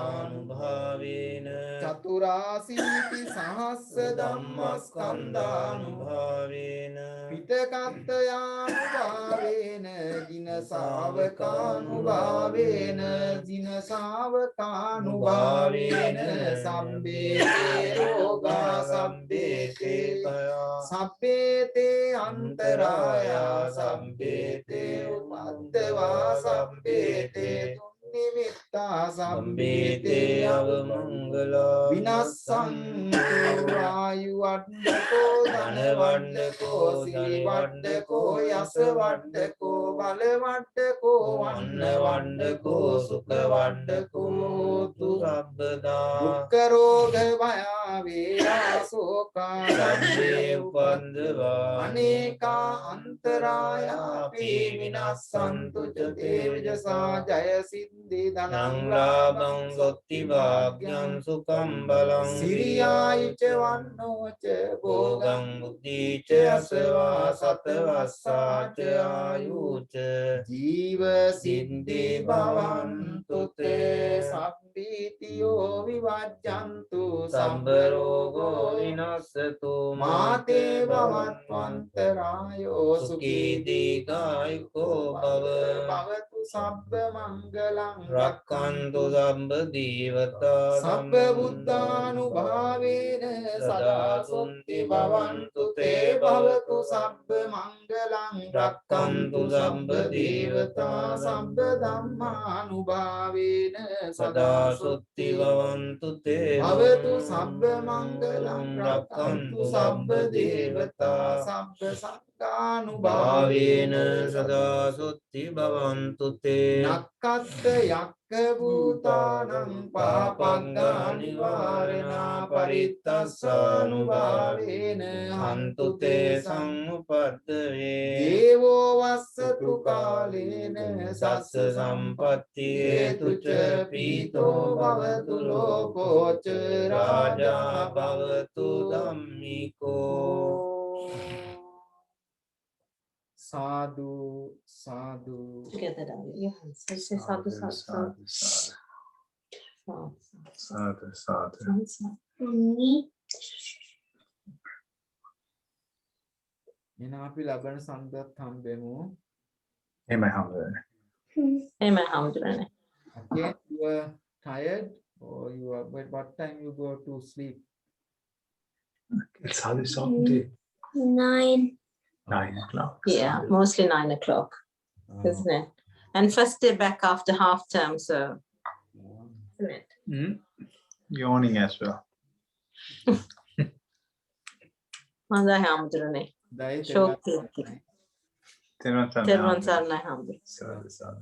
ආනුභාවේන චතුරාසීති සහස්ස ධම්මස්කන්ධානුභාවේන පිටකත්ථයානුභාවේන ජින ශාවකානුභාවේන ජින ශාවකානුභාවේන සම්බේතේ රෝගා සම්බේතේ භයා සම්බේතේ අන්තරායා සම්බේතේ උපද්දවා සම්බේතේ නිමිත්තා සම්බේතේ අවමංගලා විනස්සන්තු ආයු වඩ්ඩකෝ ධන වඩ්ඩකෝ සිරි වඩ්ඩකෝ යස වඩ්ඩකෝ බල වඩ්ඩකෝ වන්න වඩ්ඩකෝ සුඛ වඩ්ඩකෝ තු සබ්බදා දුක්ඛ රෝග භය වේරාසෝකා සබ්බේ උපන්දවා අනේකා අන්තරායාපි විනස්සන්තු ච තේජසා ජය සිද්ධි ධනං නං ලාභං සොත්ති භාග්‍යං සුඛං බලං සිරියායිච වන්නෝච භෝගං භෝගං බුද්ධීච අසවා සතවස්සාච ආයුච ජීව සිද්ධි භවන්තු තේ සම්පීතියෝ විවජ්ජන්තු සම්බ රෝගෝ විනස්සතු මාතේ භවත්වන්තරායෝ සුඛී දීඝායුකෝ භව භවතු සබ්බ මංගලං රක්ඛන්තු සම්බ දීවතා සබ්බ බුද්ධානුභාවේන සදා සුන්ති භවන්තු තේ භවතු සබ්බ මංගලං රක්ඛන්තු සම්බ දේවතා සබ්බ ධම්මානුභාවේන සදා සුත්ති භවන්තු තේ භවතු සබ්බ මංගලං රක්ඛන්තු සබ්බ දේවතා සබ්බ සංඝානුභාවේන භාවේන සදා සුත්ති භවන්තු තේ නක්කත්ත යක්ක භූතානං පාපංගා නිවාරණා පරිත්තස්සානුභාවේන හන්තු තේ සම්උපද්දවේ දේවෝ වස්සතු කාලේන සස්ස සම්පත්ති හේතුච පීතෝ භවතු ලෝකෝච රාජා භවතු ධම්මිකෝ සාදු සාදු Together, darling. Your hands. So say sadhu, sadhu, sadhu. Sadhu, sadhu, sadhu. එන අපි ලබන සම්දත් හම්බෙමු. එහෙමයි හම්බුනේ. Amen. Alhamdulillah. Again, you are tired or you are, but what time you go to sleep? It's how this song did. 9. 9 o'clock. Yeah, mostly 9 o'clock, isn't it? And first day back after half term, so isn't it? Yawning as well. Alhamdulillah. දෛත Shokti. Therwan Terwan sarnai alhamdulillah. Sadhu, sadhu.